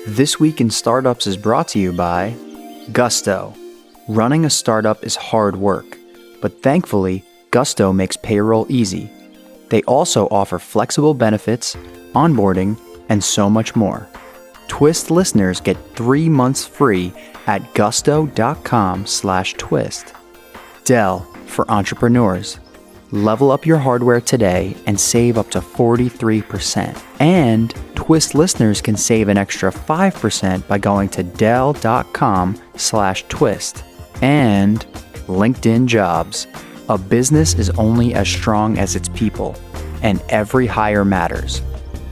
This Week in Startups is brought to you by Gusto. Running a startup is hard work, but thankfully, Gusto makes payroll easy. They also offer flexible benefits, onboarding, and so much more. Twist listeners get 3 months free at gusto.com/twist. Dell for entrepreneurs. Level up your hardware today and save up to 43%. And Twist listeners can save an extra 5% by going to dell.com/twist. And LinkedIn Jobs. A business is only as strong as its people, and every hire matters.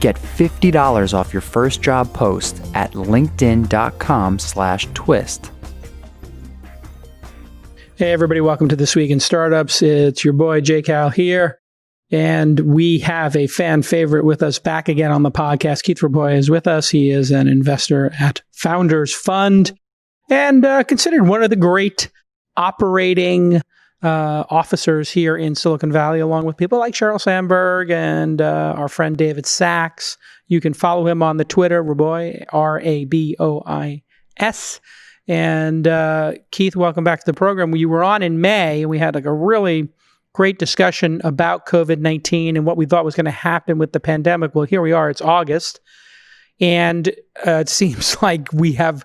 Get $50 off your first job post at linkedin.com/twist. Hey everybody, welcome to This Week in Startups. It's your boy J. Cal here, and we have a fan favorite with us back again on the podcast. Keith Rabois is with us. He is an investor at Founders Fund and considered one of the great operating officers here in Silicon Valley, along with people like Sheryl Sandberg and our friend David Sachs. You can follow him on the Twitter, Rabois, Rabois. And Keith, welcome back to the program. You were on in May, and we had like a really great discussion about COVID-19 and what we thought was going to happen with the pandemic. Well, here we are. It's August, and it seems like we have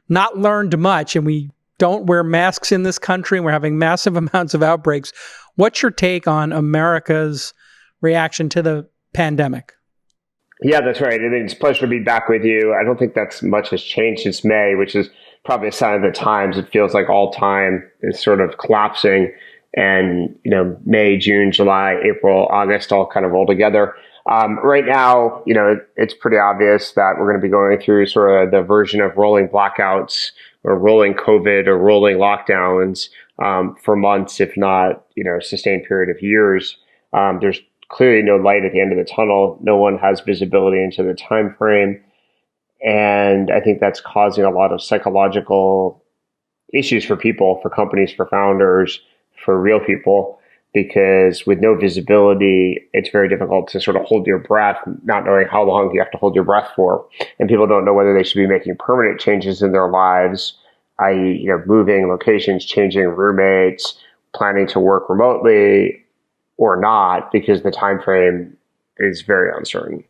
not learned much, and we don't wear masks in this country, and we're having massive amounts of outbreaks. What's your take on America's reaction to the pandemic? Yeah, that's right. And it's a pleasure to be back with you. I don't think that's much has changed since May, which is probably a sign of the times. It feels like all time is sort of collapsing, and May, June, July, April, August all kind of roll together. Right now, it's pretty obvious that we're going to be going through sort of the version of rolling blackouts or rolling COVID or rolling lockdowns for months, if not sustained period of years. There's clearly no light at the end of the tunnel. No one has visibility into the time frame. And I think that's causing a lot of psychological issues for people, for companies, for founders, for real people, because with no visibility, it's very difficult to sort of hold your breath, not knowing how long you have to hold your breath for. And people don't know whether they should be making permanent changes in their lives, i.e., moving locations, changing roommates, planning to work remotely or not, because the time frame is very uncertain.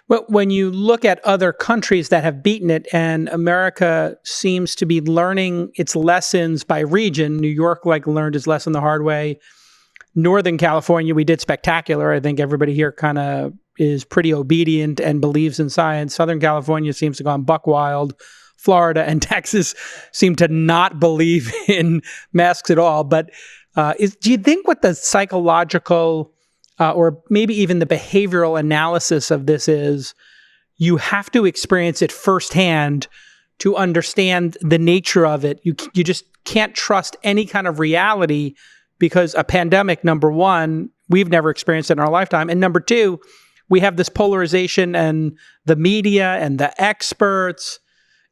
Well, when you look at other countries that have beaten it, and America seems to be learning its lessons by region. New York learned its lesson the hard way. Northern California, we did spectacular. I think everybody here kind of is pretty obedient and believes in science. Southern California seems to have gone buck wild. Florida and Texas seem to not believe in masks at all. But do you think what the psychological or maybe even the behavioral analysis of this is, you have to experience it firsthand to understand the nature of it? You just can't trust any kind of reality, because a pandemic, number one, we've never experienced it in our lifetime. And number two, we have this polarization, and the media and the experts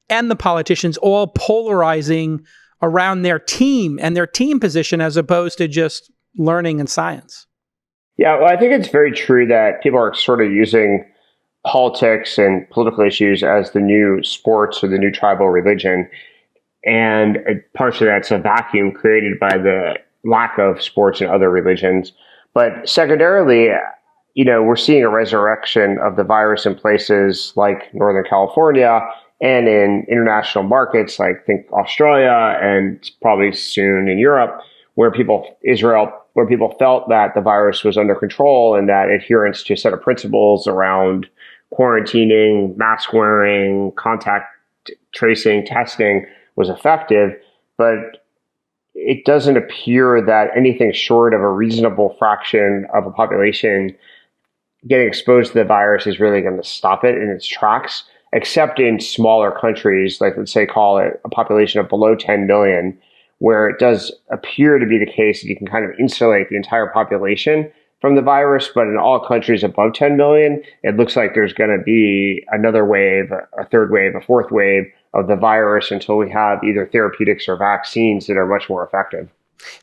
and the politicians all polarizing around their team and their team position, as opposed to just learning and science. Yeah, well, I think it's very true that people are sort of using politics and political issues as the new sports or the new tribal religion. And partially that's a vacuum created by the lack of sports in other religions. But secondarily, we're seeing a resurrection of the virus in places like Northern California and in international markets like, think Australia, and probably soon in Europe, Israel, where people felt that the virus was under control and that adherence to a set of principles around quarantining, mask wearing, contact tracing, testing was effective. But it doesn't appear that anything short of a reasonable fraction of a population getting exposed to the virus is really going to stop it in its tracks, except in smaller countries, like, let's say, call it a population of below 10 million, where it does appear to be the case that you can kind of insulate the entire population from the virus. But in all countries above 10 million, it looks like there's going to be another wave, a third wave, a fourth wave of the virus until we have either therapeutics or vaccines that are much more effective.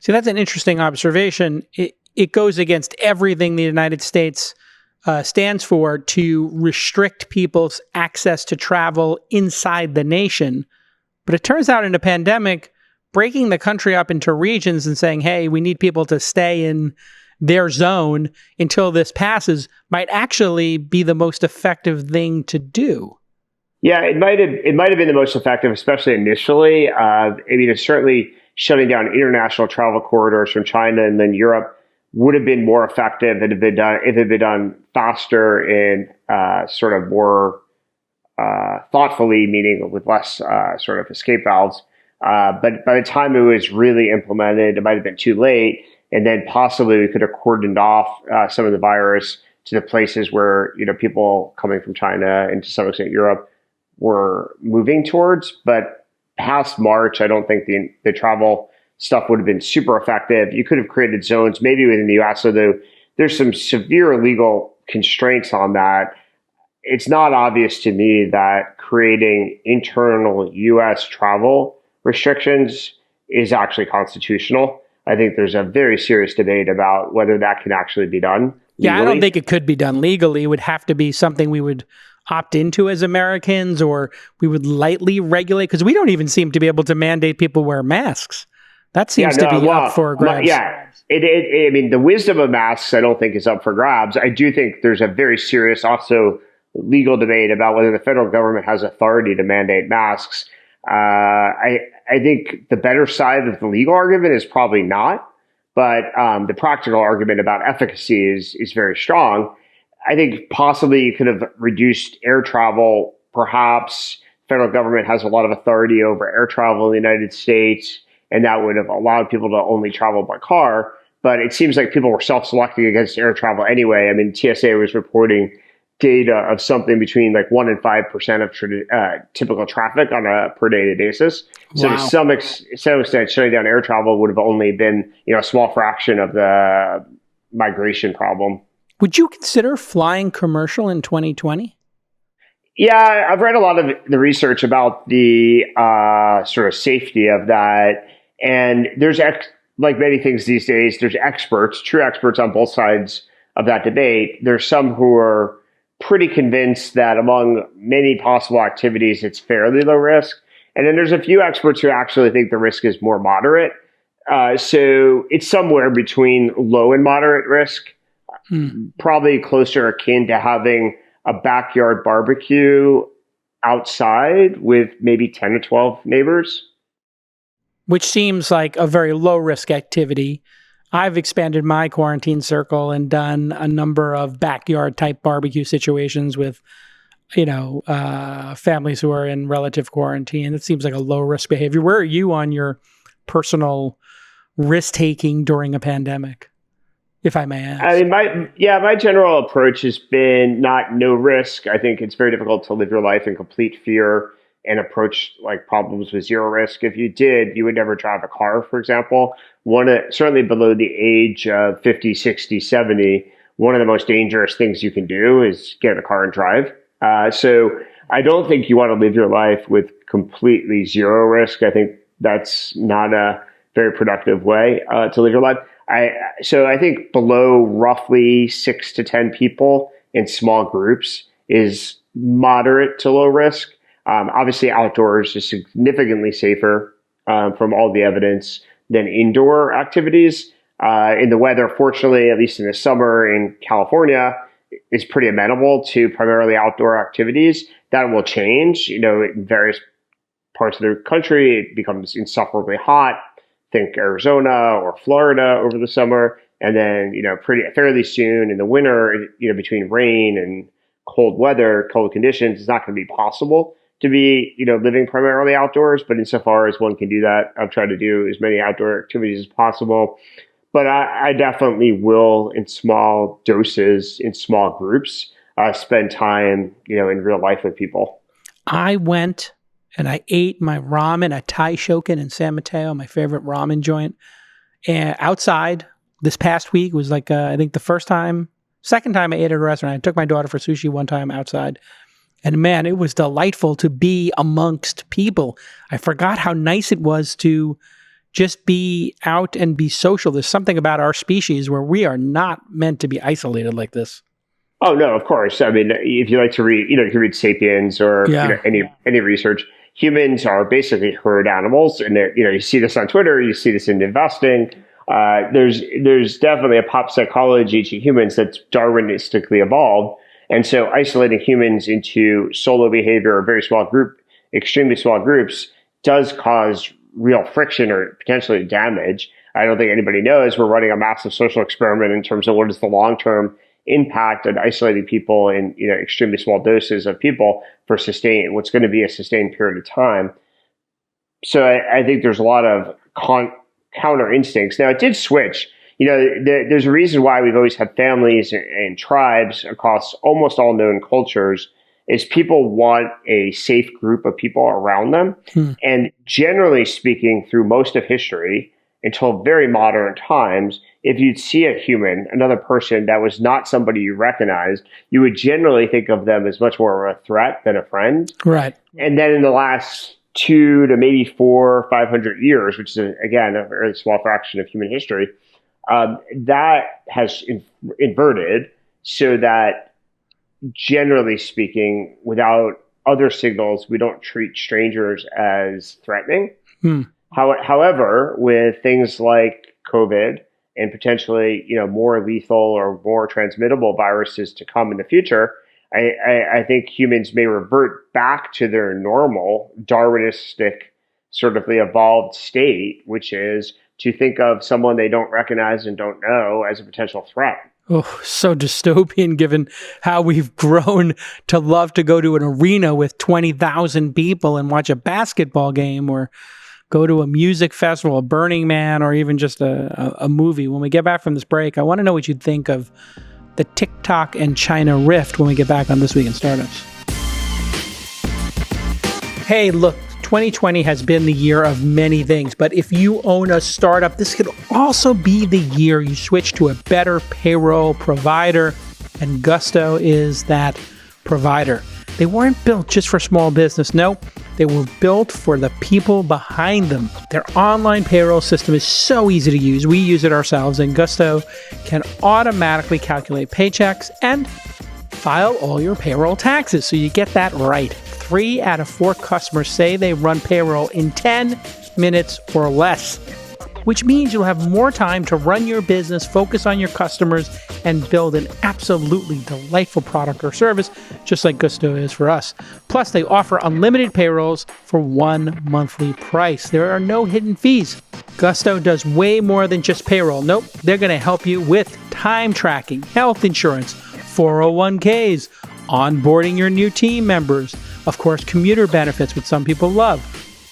See, that's an interesting observation. It goes against everything the United States stands for to restrict people's access to travel inside the nation. But it turns out in a pandemic, breaking the country up into regions and saying, hey, we need people to stay in their zone until this passes might actually be the most effective thing to do. Yeah, it might have been the most effective, especially initially. It's certainly shutting down international travel corridors from China and then Europe would have been more effective if it had been done faster and sort of more thoughtfully, meaning with less sort of escape valves. But by the time it was really implemented, it might have been too late. And then possibly we could have cordoned off some of the virus to the places where, people coming from China and to some extent Europe were moving towards. But past March, I don't think the travel stuff would have been super effective. You could have created zones maybe within the US, although there's some severe legal constraints on that. It's not obvious to me that creating internal US travel restrictions is actually constitutional. I think there's a very serious debate about whether that can actually be done legally. Yeah, I don't think it could be done legally. It would have to be something we would opt into as Americans, or we would lightly regulate, because we don't even seem to be able to mandate people wear masks. That seems to be up for grabs. The wisdom of masks, I don't think is up for grabs. I do think there's a very serious also legal debate about whether the federal government has authority to mandate masks. I think the better side of the legal argument is probably not, but the practical argument about efficacy is very strong. I think possibly you could have reduced air travel. Perhaps federal government has a lot of authority over air travel in the United States, and that would have allowed people to only travel by car. But it seems like people were self-selecting against air travel anyway. I mean, TSA was reporting data of something between like 1% and 5% of typical traffic on a per day basis. So to some extent, shutting down air travel would have only been, a small fraction of the migration problem. Would you consider flying commercial in 2020? Yeah, I've read a lot of the research about the sort of safety of that. And there's, like many things these days, there's true experts on both sides of that debate. There's some who are pretty convinced that among many possible activities, it's fairly low risk. And then there's a few experts who actually think the risk is more moderate. So it's somewhere between low and moderate risk, probably closer akin to having a backyard barbecue outside with maybe 10 or 12 neighbors. Which seems like a very low risk activity. I've expanded my quarantine circle and done a number of backyard type barbecue situations with, families who are in relative quarantine. It seems like a low risk behavior. Where are you on your personal risk taking during a pandemic, if I may ask? I mean, my general approach has been not no risk. I think it's very difficult to live your life in complete fear and approach like problems with zero risk. If you did, you would never drive a car, for example. Certainly below the age of 50, 60, 70, one of the most dangerous things you can do is get in a car and drive. So I don't think you want to live your life with completely zero risk. I think that's not a very productive way to live your life. So I think below roughly 6 to 10 people in small groups is moderate to low risk. Obviously, outdoors is significantly safer from all the evidence than indoor activities. In the weather, fortunately, at least in the summer in California, is pretty amenable to primarily outdoor activities. That will change. In various parts of the country, it becomes insufferably hot. Think Arizona or Florida over the summer. And then, fairly soon in the winter, between rain and cold weather, cold conditions, it's not going to be possible to be, living primarily outdoors. But insofar as one can do that, I've tried to do as many outdoor activities as possible. But I definitely will, in small doses, in small groups, spend time, in real life with people. I went and I ate my ramen at Thai Shokin in San Mateo, my favorite ramen joint, and outside. This past week was like, I think second time I ate at a restaurant. I took my daughter for sushi one time outside. And man, it was delightful to be amongst people. I forgot how nice it was to just be out and be social. There's something about our species where we are not meant to be isolated like this. Oh no, of course. I mean, if you like to read, you can read *Sapiens* or any research. Humans are basically herd animals, and you see this on Twitter. You see this in investing. There's definitely a pop psychology to humans that's Darwinistically evolved, and so isolating humans into solo behavior or very small group, extremely small groups, does cause real friction or potentially damage. I don't think anybody knows we're running a massive social experiment in terms of what is the long-term impact on isolating people in extremely small doses of people for what's going to be a sustained period of time. So I think there's a lot of counter instincts. Now it did switch. There's a reason why we've always had families and tribes across almost all known cultures. Is people want a safe group of people around them. And generally speaking, through most of history, until very modern times, if you'd see a human, another person that was not somebody you recognized, you would generally think of them as much more of a threat than a friend. Right. And then in the last 200 to maybe 400 or 500 years, which is, again, a very small fraction of human history, that has inverted so that, generally speaking, without other signals, we don't treat strangers as threatening. However, with things like COVID and potentially, more lethal or more transmittable viruses to come in the future, I think humans may revert back to their normal Darwinistic sort of the evolved state, which is to think of someone they don't recognize and don't know as a potential threat. Oh, so dystopian given how we've grown to love to go to an arena with 20,000 people and watch a basketball game or go to a music festival, a Burning Man, or even just a movie. When we get back from this break, I want to know what you'd think of the TikTok and China rift when we get back on This Week in Startups. Hey, look, 2020 has been the year of many things, but if you own a startup, this could also be the year you switch to a better payroll provider, and Gusto is that provider. They weren't built just for small business. No, they were built for the people behind them. Their online payroll system is so easy to use. We use it ourselves, and Gusto can automatically calculate paychecks and file all your payroll taxes, so you get that right. 3 out of 4 customers say they run payroll in 10 minutes or less, which means you'll have more time to run your business, focus on your customers, and build an absolutely delightful product or service, just like Gusto is for us. Plus, they offer unlimited payrolls for one monthly price. There are no hidden fees. Gusto does way more than just payroll. Nope, they're going to help you with time tracking, health insurance, 401ks, onboarding your new team members, of course, commuter benefits, which some people love,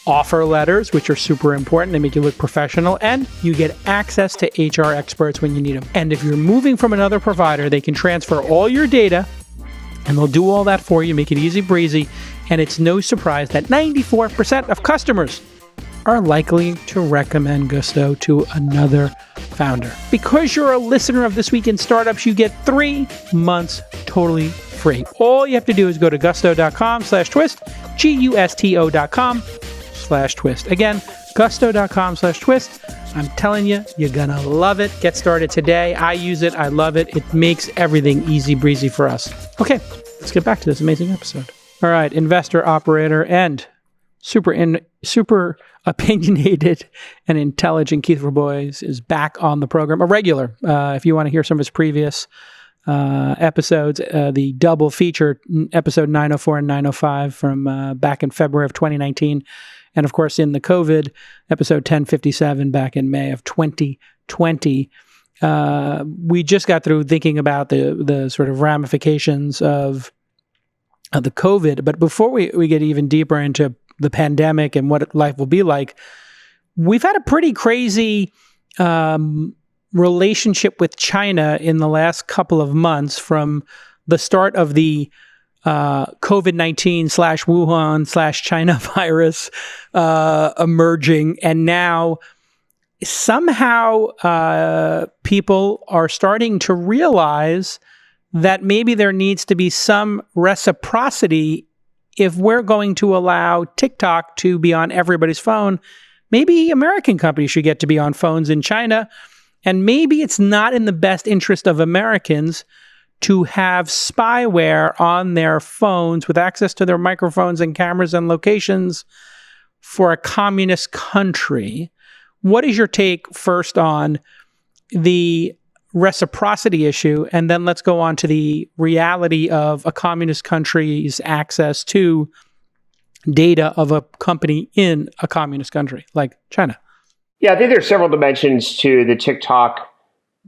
offer letters, which are super important. They make you look professional, and you get access to HR experts when you need them. And if you're moving from another provider, they can transfer all your data, and they'll do all that for you, make it easy breezy. And it's no surprise that 94% of customers are likely to recommend Gusto to another founder. Because you're a listener of This Week in Startups, you get 3 months totally free. All you have to do is go to gusto.com/twist, gusto.com/twist. Again, gusto.com/twist. I'm telling you, you're going to love it. Get started today. I use it. I love it. It makes everything easy breezy for us. Okay, let's get back to this amazing episode. All right, investor, operator, and super opinionated and intelligent Keith Rabois is back on the program. A regular. If you want to hear some of his previous episodes, the double feature, episode 904 and 905 from back in February of 2019. And of course, in the COVID, episode 1057 back in May of 2020. We just got through thinking about the sort of ramifications of the COVID. But before we get even deeper into the pandemic and what life will be like, we've had a pretty crazy relationship with China in the last couple of months, from the start of the COVID-19/Wuhan/China virus emerging, and now somehow people are starting to realize that maybe there needs to be some reciprocity. If we're going to allow TikTok to be on everybody's phone, maybe American companies should get to be on phones in China. And maybe it's not in the best interest of Americans to have spyware on their phones with access to their microphones and cameras and locations for a communist country. What is your take first on the reciprocity issue, and then let's go on to the reality of a communist country's access to data of a company in a communist country like China? Yeah, I think there's several dimensions to the TikTok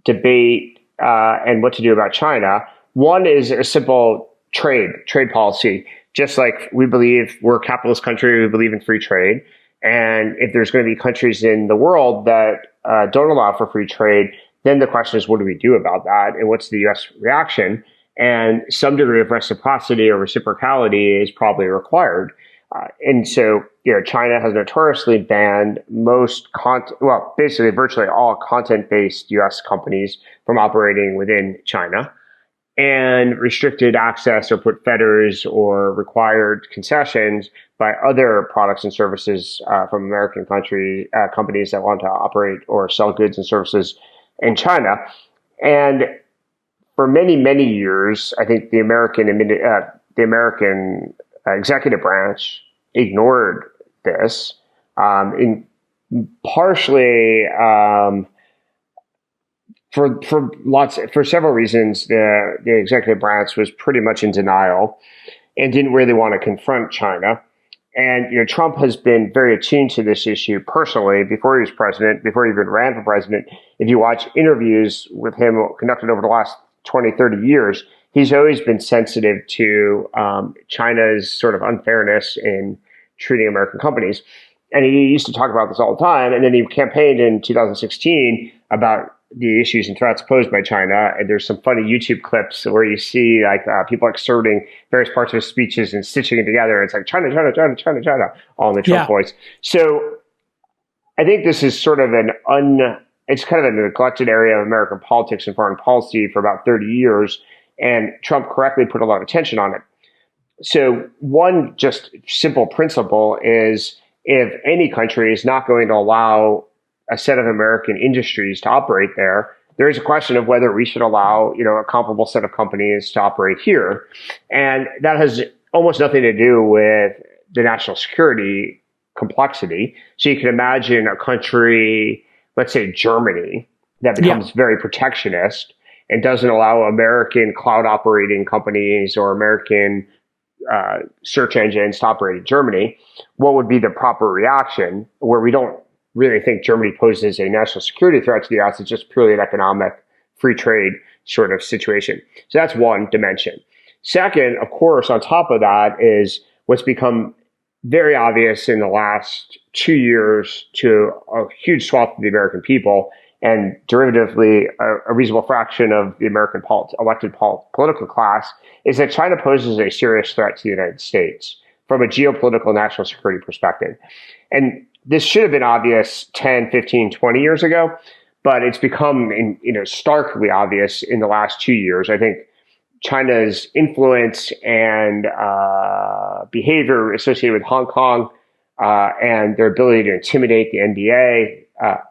debate and what to do about China. One is a simple trade policy. Just like we believe we're a capitalist country, we believe in free trade. And if there's going to be countries in the world that don't allow for free trade, then the question is, what do we do about that? And what's the U.S. reaction? And some degree of reciprocity or reciprocality is probably required. And so, China has notoriously banned basically virtually all content-based U.S. companies from operating within China, and restricted access or put fetters or required concessions by other products and services from American companies that want to operate or sell goods and services in China. And for many, many years, I think the American executive branch ignored this, in partially for several reasons. The executive branch was pretty much in denial and didn't really want to confront China. And Trump has been very attuned to this issue personally before he was president, before he even ran for president. If you watch interviews with him conducted over the last 20, 30 years, he's always been sensitive to China's sort of unfairness in treating American companies. And he used to talk about this all the time. And then he campaigned in 2016 about the issues and threats posed by China. And there's some funny YouTube clips where you see people excerpting various parts of his speeches and stitching it together. It's like China, China, China, China, China, all in the Trump voice. So I think this is sort of it's kind of a neglected area of American politics and foreign policy for about 30 years. And Trump correctly put a lot of attention on it. So one just simple principle is, if any country is not going to allow a set of American industries to operate there, there is a question of whether we should allow, a comparable set of companies to operate here. And that has almost nothing to do with the national security complexity. So you can imagine a country, let's say Germany, that becomes very protectionist and doesn't allow American cloud operating companies or American search engines to operate in Germany. What would be the proper reaction, where we don't really think Germany poses a national security threat to the US? It's just purely an economic free trade sort of situation. So that's one dimension. Second, of course, on top of that is what's become very obvious in the last 2 years to a huge swath of the American people, and derivatively a reasonable fraction of the American elected political class, is that China poses a serious threat to the United States from a geopolitical national security perspective. And this should have been obvious 10, 15, 20 years ago, but it's become starkly obvious in the last 2 years. I think China's influence and behavior associated with Hong Kong and their ability to intimidate the NBA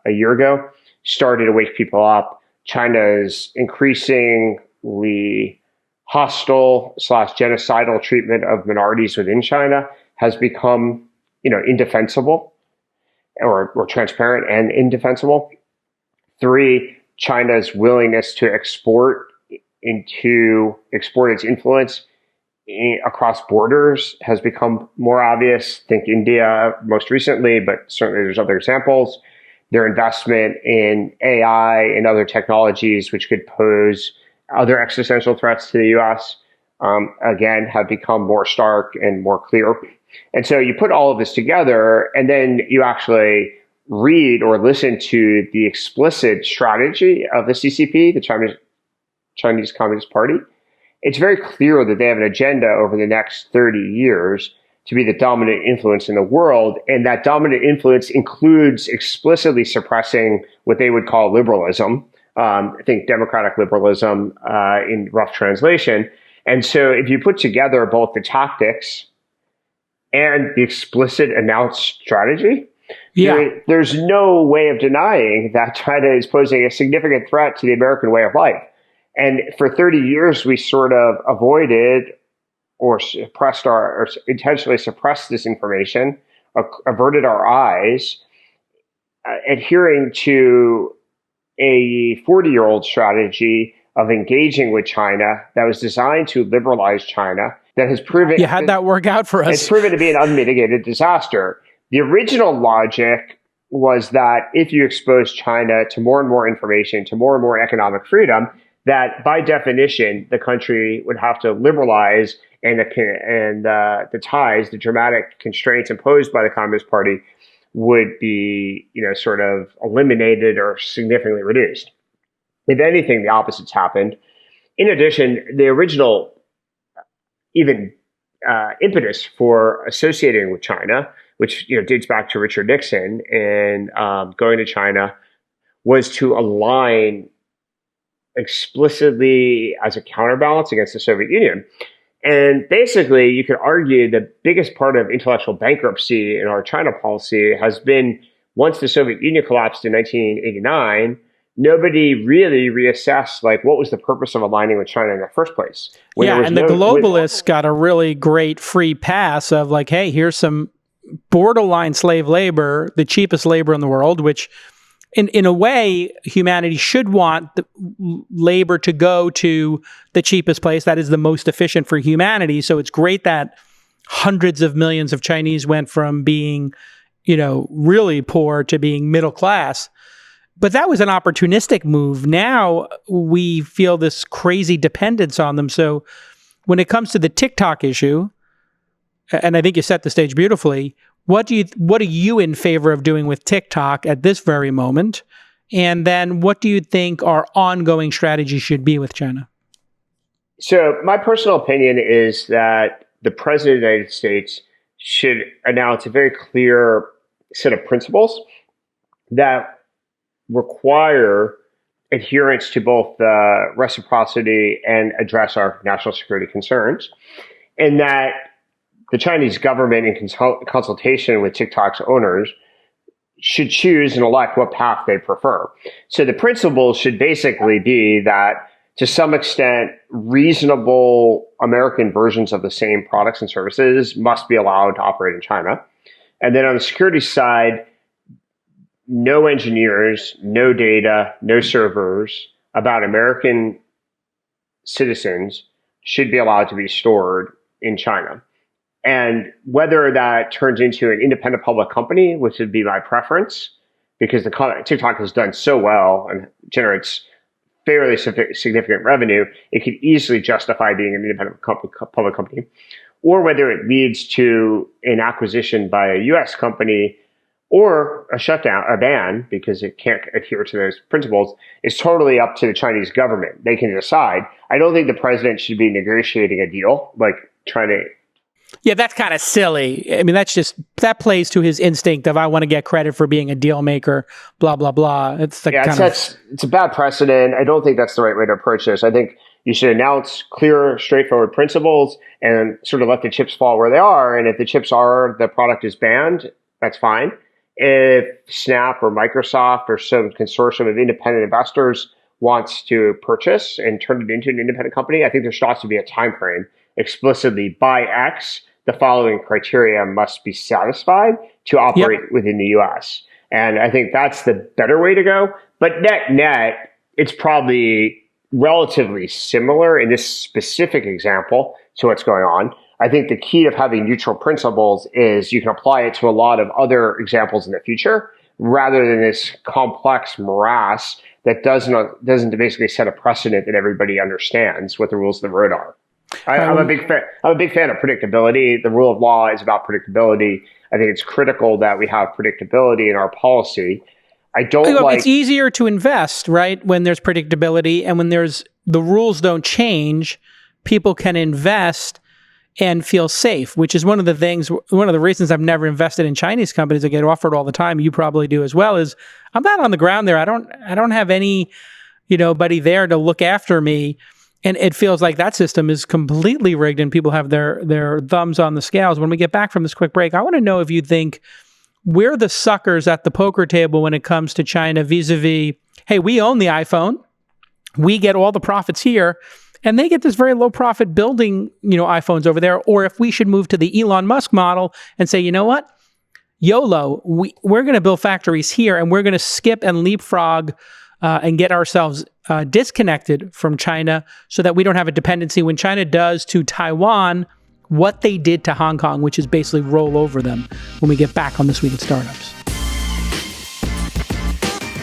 a year ago started to wake people up. China's increasingly hostile / genocidal treatment of minorities within China has become, indefensible or transparent and indefensible. 3, China's willingness to export its influence across borders has become more obvious. Think India most recently, but certainly there's other examples. Their investment in AI and other technologies, which could pose other existential threats to the U.S., again, have become more stark and more clear. And so you put all of this together, and then you actually read or listen to the explicit strategy of the CCP, the Chinese Communist Party. It's very clear that they have an agenda over the next 30 years to be the dominant influence in the world. And that dominant influence includes explicitly suppressing what they would call liberalism. I think democratic liberalism in rough translation. And so if you put together both the tactics and the explicit announced strategy, there's no way of denying that China is posing a significant threat to the American way of life. And for 30 years, we sort of avoided or suppressed or intentionally suppressed this information, averted our eyes, adhering to a 40-year-old strategy of engaging with China that was designed to liberalize China that has proven... You had that work out for us. It's proven to be an unmitigated disaster. The original logic was that if you expose China to more and more information, to more and more economic freedom, that by definition, the country would have to liberalize and the ties, the dramatic constraints imposed by the Communist Party would be, sort of eliminated or significantly reduced. If anything, the opposite's happened. In addition, the original impetus for associating with China, which dates back to Richard Nixon and going to China, was to align explicitly as a counterbalance against the Soviet Union. And basically, you could argue the biggest part of intellectual bankruptcy in our China policy has been once the Soviet Union collapsed in 1989, nobody really reassessed what was the purpose of aligning with China in the first place. The globalists got a really great free pass of hey, here's some borderline slave labor, the cheapest labor in the world, which in a way, humanity should want the labor to go to the cheapest place that is the most efficient for humanity. So it's great that hundreds of millions of Chinese went from being, really poor to being middle class. But that was an opportunistic move. Now we feel this crazy dependence on them. So when it comes to the TikTok issue, and I think you set the stage beautifully, what are you in favor of doing with TikTok at this very moment? And then what do you think our ongoing strategy should be with China? So my personal opinion is that the President of the United States should announce a very clear set of principles that require adherence to both reciprocity and address our national security concerns, and that the Chinese government, in consultation with TikTok's owners, should choose and elect what path they prefer. So the principles should basically be that, to some extent, reasonable American versions of the same products and services must be allowed to operate in China. And then on the security side, no engineers, no data, no servers about American citizens should be allowed to be stored in China. And whether that turns into an independent public company, which would be my preference, because TikTok has done so well and generates fairly significant revenue, it could easily justify being an independent public company, or whether it leads to an acquisition by a U.S. company or a shutdown, a ban, because it can't adhere to those principles, is totally up to the Chinese government. They can decide. I don't think the president should be negotiating a deal, trying to... Yeah, that's kind of silly. I mean, that plays to his instinct of, I want to get credit for being a deal maker, blah, blah, blah. It's a bad precedent. I don't think that's the right way to approach this. I think you should announce clear, straightforward principles and sort of let the chips fall where they are. And if the chips are the product is banned, that's fine. If Snap or Microsoft or some consortium of independent investors wants to purchase and turn it into an independent company, I think there should also be a time frame. Explicitly, by X, the following criteria must be satisfied to operate within the U.S. And I think that's the better way to go. But net, it's probably relatively similar in this specific example to what's going on. I think the key of having neutral principles is you can apply it to a lot of other examples in the future, rather than this complex morass that doesn't basically set a precedent that everybody understands what the rules of the road are. I'm a big fan of predictability. The rule of law is about predictability. I think it's critical that we have predictability in our policy. It's easier to invest, right, when there's predictability, and when the rules don't change, people can invest and feel safe, which is one of the reasons I've never invested in Chinese companies. I get offered all the time. You probably do as well. Is I'm not on the ground there. I don't have any, buddy there to look after me. And it feels like that system is completely rigged and people have their thumbs on the scales. When we get back from this quick break, I want to know if you think we're the suckers at the poker table when it comes to China vis-a-vis, hey, we own the iPhone. We get all the profits here, and they get this very low profit building, iPhones over there. Or if we should move to the Elon Musk model and say, you know what? YOLO, we're going to build factories here, and we're going to skip and leapfrog and get ourselves disconnected from China so that we don't have a dependency when China does to Taiwan what they did to Hong Kong, which is basically roll over them when we get back on This Week in Startups.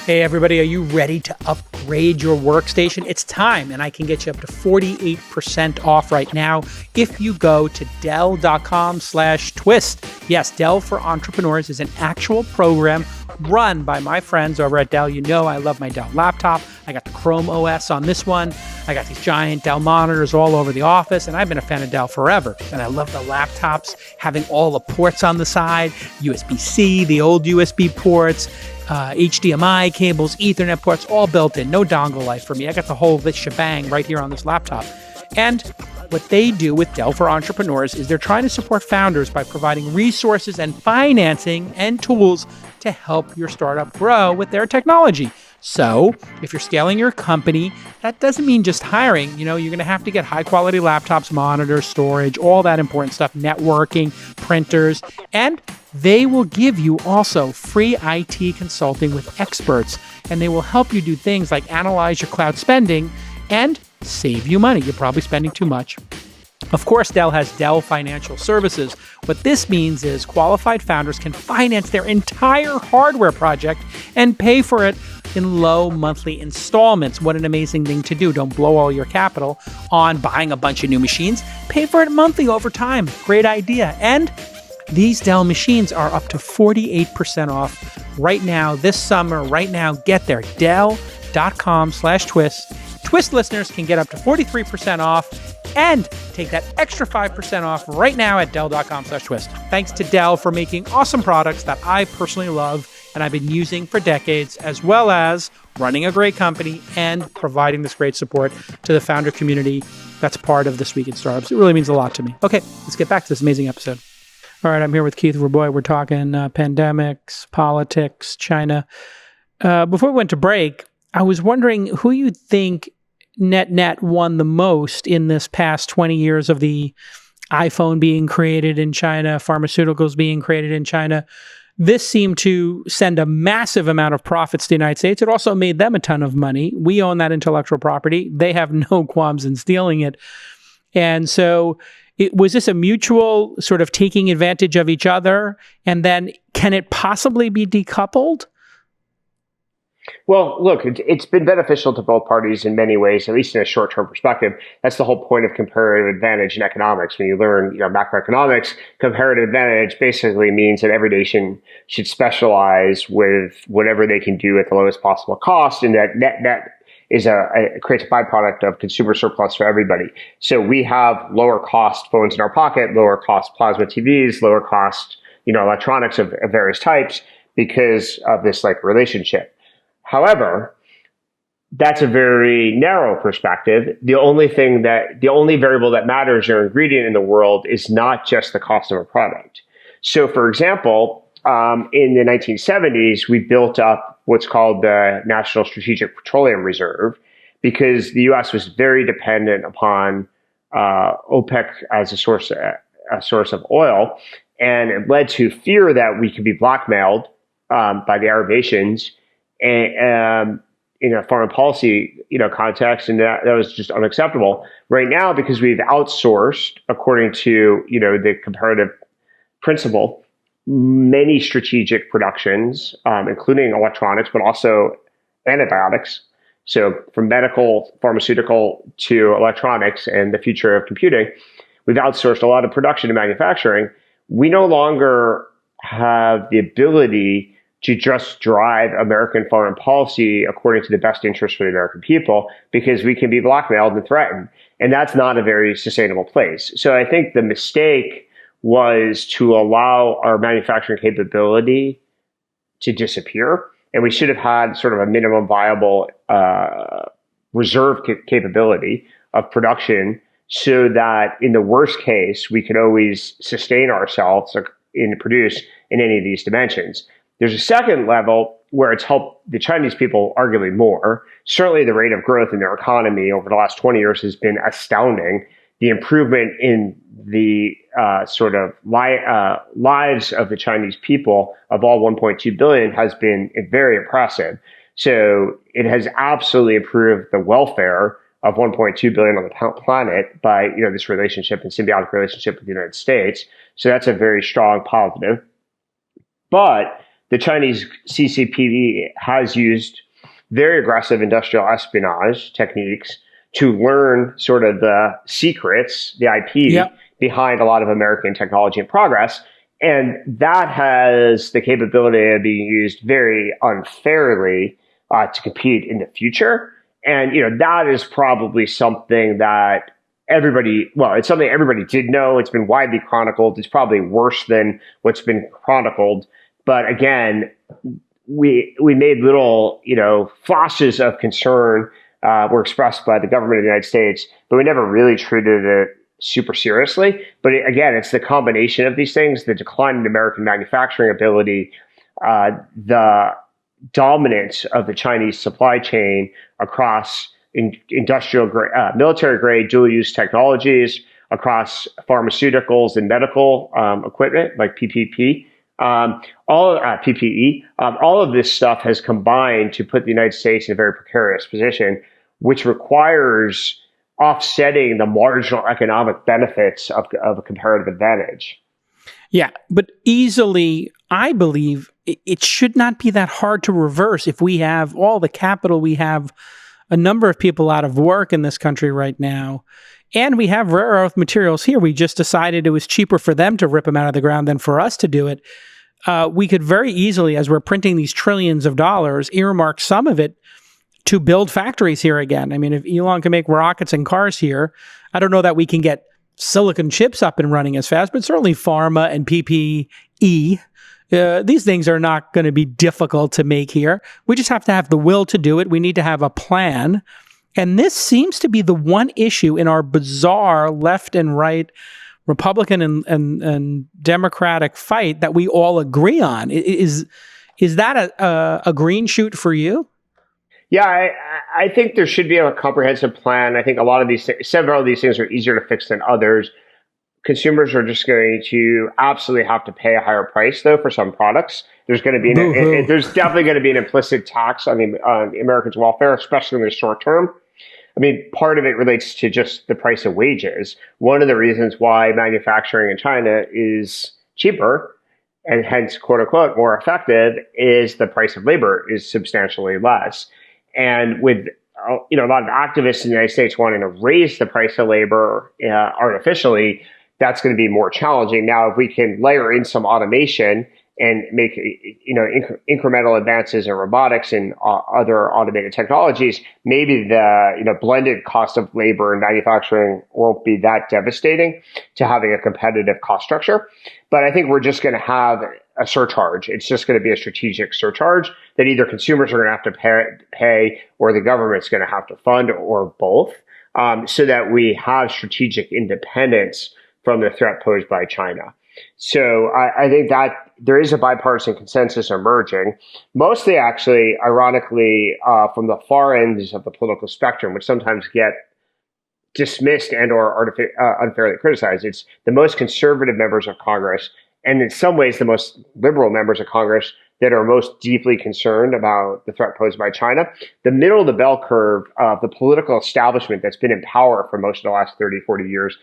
Hey everybody, are you ready to upgrade your workstation? It's time, and I can get you up to 48% off right now if you go to Dell.com/twist. Yes, Dell for Entrepreneurs is an actual program run by my friends over at Dell. You know I love my Dell laptop. I got the Chrome OS on this one. I got these giant Dell monitors all over the office, and I've been a fan of Dell forever. And I love the laptops, having all the ports on the side, USB-C, the old USB ports, HDMI cables, Ethernet ports, all built in. No dongle life for me. I got the whole shebang right here on this laptop. And what they do with Dell for Entrepreneurs is they're trying to support founders by providing resources and financing and tools to help your startup grow with their technology. So if you're scaling your company, that doesn't mean just hiring. You're going to have to get high quality laptops, monitors, storage, all that important stuff, networking, printers, and they will give you also free IT consulting with experts, and they will help you do things like analyze your cloud spending and save you money. You're probably spending too much. Of course, Dell has Dell Financial Services. What this means is qualified founders can finance their entire hardware project and pay for it in low monthly installments. What an amazing thing to do. Don't blow all your capital on buying a bunch of new machines. Pay for it monthly over time. Great idea. And these Dell machines are up to 48% off right now, this summer, right now. Get there, Dell.com/twist. Twist listeners can get up to 43% off and take that extra 5% off right now at Dell.com/twist. Thanks to Dell for making awesome products that I personally love and I've been using for decades, as well as running a great company and providing this great support to the founder community that's part of This Week in Startups. It really means a lot to me. Okay, let's get back to this amazing episode. All right, I'm here with Keith Rabois. We're talking pandemics, politics, China. Before we went to break, I was wondering who you think net won the most in this past 20 years of the iPhone being created in China, pharmaceuticals being created in China. This seemed to send a massive amount of profits to the United States. It also made them a ton of money. We own that intellectual property. They have no qualms in stealing it. And so was this a mutual sort of taking advantage of each other? And then can it possibly be decoupled? Well, look, it's been beneficial to both parties in many ways, at least in a short-term perspective. That's the whole point of comparative advantage in economics. When you learn, macroeconomics, comparative advantage basically means that every nation should specialize with whatever they can do at the lowest possible cost, and that net is creates a byproduct of consumer surplus for everybody. So we have lower cost phones in our pocket, lower cost plasma TVs, lower cost, electronics of various types because of this relationship. However, that's a very narrow perspective. The only variable that matters, your ingredient in the world, is not just the cost of a product. So, for example, in the 1970s, we built up what's called the National Strategic Petroleum Reserve because the U.S. was very dependent upon OPEC as a source of oil, and it led to fear that we could be blackmailed by the Arab nations. And in a foreign policy, context, and that was just unacceptable. Right now, because we've outsourced, according to the comparative principle, many strategic productions, including electronics, but also antibiotics. So from medical, pharmaceutical to electronics and the future of computing, we've outsourced a lot of production and manufacturing. We no longer have the ability to just drive American foreign policy according to the best interest for the American people, because we can be blackmailed and threatened. And that's not a very sustainable place. So I think the mistake was to allow our manufacturing capability to disappear. And we should have had sort of a minimum viable reserve capability of production so that in the worst case, we could always sustain ourselves and produce in any of these dimensions. There's a second level, where it's helped the Chinese people arguably more. Certainly the rate of growth in their economy over the last 20 years has been astounding. The improvement in the lives of the Chinese people, of all 1.2 billion, has been very impressive. So it has absolutely improved the welfare of 1.2 billion on the planet by, this relationship and symbiotic relationship with the United States. So that's a very strong positive. But the Chinese CCP has used very aggressive industrial espionage techniques to learn sort of the secrets, the IP behind a lot of American technology and progress. And that has the capability of being used very unfairly to compete in the future. And, that is probably something that it's something everybody did know. It's been widely chronicled. It's probably worse than what's been chronicled. But again, we made little, flashes of concern were expressed by the government of the United States, but we never really treated it super seriously. But again, it's the combination of these things: the decline in American manufacturing ability, the dominance of the Chinese supply chain across industrial grade, military grade dual-use technologies, across pharmaceuticals and medical equipment like PPE. All of this stuff has combined to put the United States in a very precarious position, which requires offsetting the marginal economic benefits of a comparative advantage. Yeah, but easily, I believe it should not be that hard to reverse if we have all the capital. We have a number of people out of work in this country right now, and we have rare earth materials here. We just decided it was cheaper for them to rip them out of the ground than for us to do it. We could very easily, as we're printing these trillions of dollars, earmark some of it to build factories here again. I mean, if Elon can make rockets and cars here, I don't know that we can get silicon chips up and running as fast, but certainly pharma and PPE, these things are not going to be difficult to make here. We just have to have the will to do it. We need to have a plan. And this seems to be the one issue in our bizarre left and right Republican and Democratic fight that we all agree on. Is that a green shoot for you? Yeah, I think there should be a comprehensive plan. I think several of these things are easier to fix than others. Consumers are just going to absolutely have to pay a higher price, though, for some products. There's definitely going to be an implicit tax on Americans' welfare, especially in the short term. I mean, part of it relates to just the price of wages. One of the reasons why manufacturing in China is cheaper and hence, quote unquote, more effective is the price of labor is substantially less. And with a lot of activists in the United States wanting to raise the price of labor artificially, that's going to be more challenging. Now, if we can layer in some automation and make incremental advances in robotics and other automated technologies, maybe the blended cost of labor in manufacturing won't be that devastating to having a competitive cost structure. But I think we're just going to have a surcharge. It's just going to be a strategic surcharge that either consumers are going to have to pay or the government's going to have to fund, or both, so that we have strategic independence from the threat posed by China. So I think that there is a bipartisan consensus emerging, mostly actually, ironically, from the far ends of the political spectrum, which sometimes get dismissed and or unfairly criticized. It's the most conservative members of Congress, and in some ways the most liberal members of Congress, that are most deeply concerned about the threat posed by China. The middle of the bell curve of the political establishment that's been in power for most of the last 30, 40 years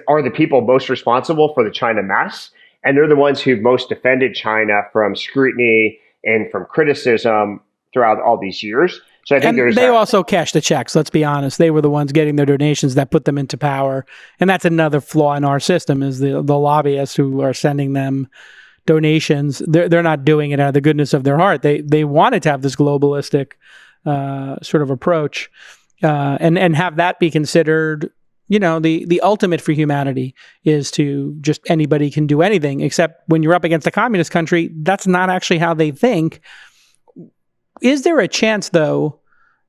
are the people most responsible for the China mess. And they're the ones who most defended China from scrutiny and from criticism throughout all these years. So I think they also cashed the checks. Let's be honest. They were the ones getting their donations that put them into power. And that's another flaw in our system, is the lobbyists who are sending them donations. They're not doing it out of the goodness of their heart. They wanted to have this globalistic sort of approach and have that be considered. The ultimate for humanity is to just anybody can do anything, except when you're up against a communist country, that's not actually how they think. Is there a chance, though,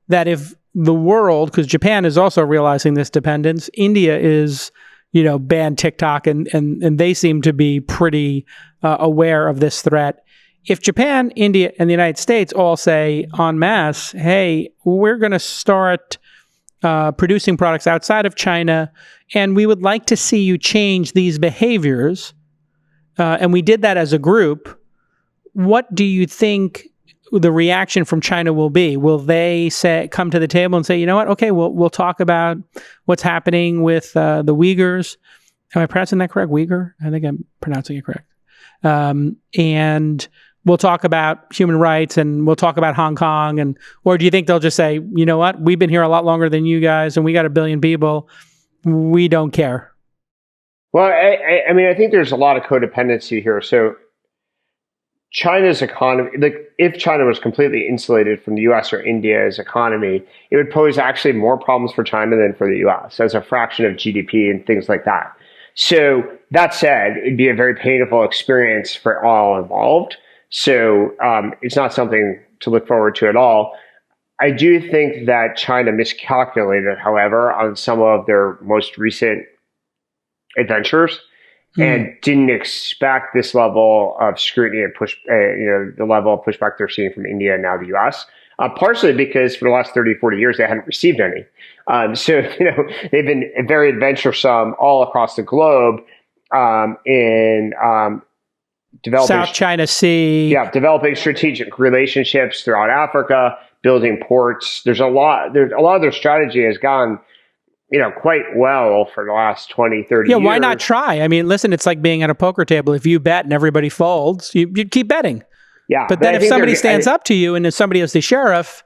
that if the world, because Japan is also realizing this dependence, India is, banned TikTok and they seem to be pretty aware of this threat. if Japan, India, and the United States all say en masse, hey, we're going to start producing products outside of China, and we would like to see you change these behaviors, and we did that as a group, what do you think the reaction from China will be? Will they come to the table and say, you know what, okay, we'll talk about what's happening with the Uyghurs? Am I pronouncing that correct? Uyghur? I think I'm pronouncing it correct. And we'll talk about human rights, and we'll talk about Hong Kong, or do you think they'll just say, you know what, we've been here a lot longer than you guys, and we got 1 billion people, we don't care? Well, I mean, I think there's a lot of codependency here. So China's economy, like if China was completely insulated from the US or India's economy, it would pose actually more problems for China than for the US as a fraction of GDP and things like that. So that said, it'd be a very painful experience for all involved. So it's not something to look forward to at all. I do think that China miscalculated, however, on some of their most recent adventures and didn't expect this level of scrutiny and the level of pushback they're seeing from India and now the US. Partially because for the last 30, 40 years, they hadn't received any. So, they've been very adventuresome all across the globe in developing South China Sea. Yeah, developing strategic relationships throughout Africa, building ports. There's a lot of their strategy has gone, quite well for the last 20, 30 years. Yeah, why not try? I mean, listen, it's like being at a poker table. If you bet and everybody folds, you keep betting. Yeah. But then if somebody stands up to you and if somebody is the sheriff,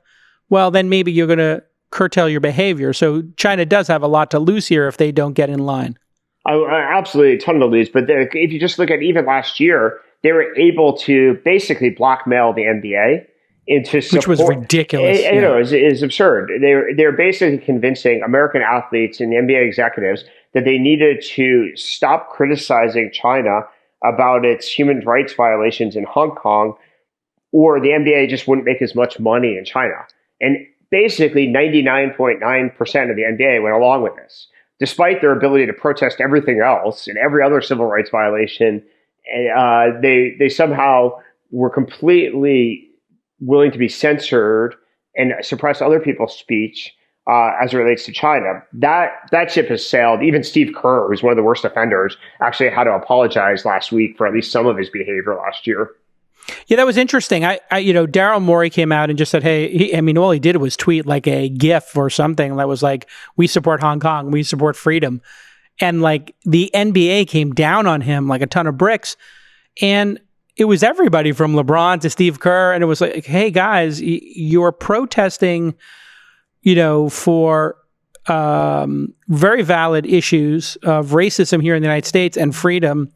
well, then maybe you're going to curtail your behavior. So China does have a lot to lose here if they don't get in line. Absolutely, a ton to lose. But if you just look at even last year, they were able to basically blackmail the NBA into support. Which was ridiculous. It's absurd. They're basically convincing American athletes and the NBA executives that they needed to stop criticizing China about its human rights violations in Hong Kong, or the NBA just wouldn't make as much money in China. And basically 99.9% of the NBA went along with this, despite their ability to protest everything else and every other civil rights violation. They somehow were completely willing to be censored and suppress other people's speech as it relates to China. That ship has sailed. Even Steve Kerr, who's one of the worst offenders, actually had to apologize last week for at least some of his behavior last year. Yeah, that was interesting. Daryl Morey came out and just said, hey, all he did was tweet like a GIF or something that was like, we support Hong Kong, we support freedom. And like the NBA came down on him like a ton of bricks. And it was everybody from LeBron to Steve Kerr. And it was like, hey guys, you're protesting, for very valid issues of racism here in the United States and freedom.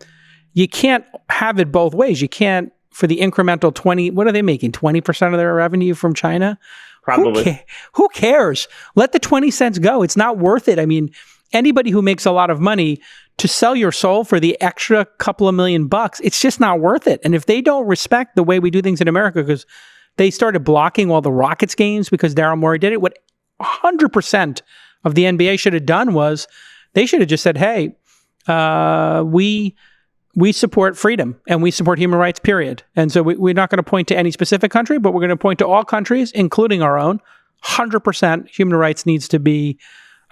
You can't have it both ways. You can't, for the incremental 20, what are they making? 20% of their revenue from China? Probably. Who cares? Let the 20 cents go. It's not worth it. I mean, anybody who makes a lot of money to sell your soul for the extra couple of $1,000,000, it's just not worth it. And if they don't respect the way we do things in America, because they started blocking all the Rockets games because Daryl Morey did it, what 100% of the NBA should have done was they should have just said, hey, we support freedom and we support human rights, period. And so we're not going to point to any specific country, but we're going to point to all countries, including our own. 100% human rights needs to be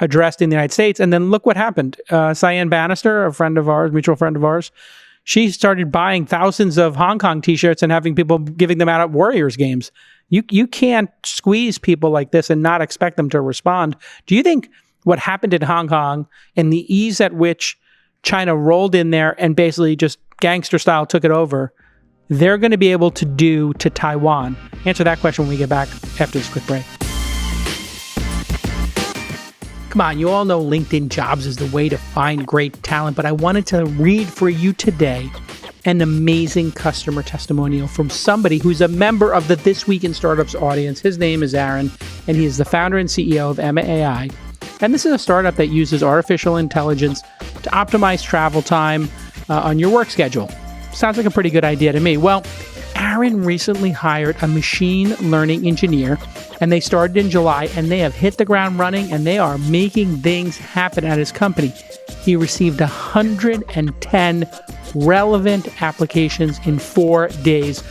addressed in the United States. And then look what happened. Cyan Bannister, a friend of ours, mutual friend of ours, she started buying thousands of Hong Kong t-shirts and having people giving them out at Warriors games. You can't squeeze people like this and not expect them to respond. Do you think what happened in Hong Kong and the ease at which China rolled in there and basically just gangster style took it over, they're going to be able to do to Taiwan? Answer that question when we get back after this quick break. Come on, you all know LinkedIn Jobs is the way to find great talent, but I wanted to read for you today an amazing customer testimonial from somebody who's a member of the This Week in Startups audience. His name is Aaron, and he is the founder and CEO of Emma AI. And this is a startup that uses artificial intelligence to optimize travel time on your work schedule. Sounds like a pretty good idea to me. Well, Aaron recently hired a machine learning engineer, and they started in July, and they have hit the ground running, and they are making things happen at his company. He received 110 relevant applications in 4 days.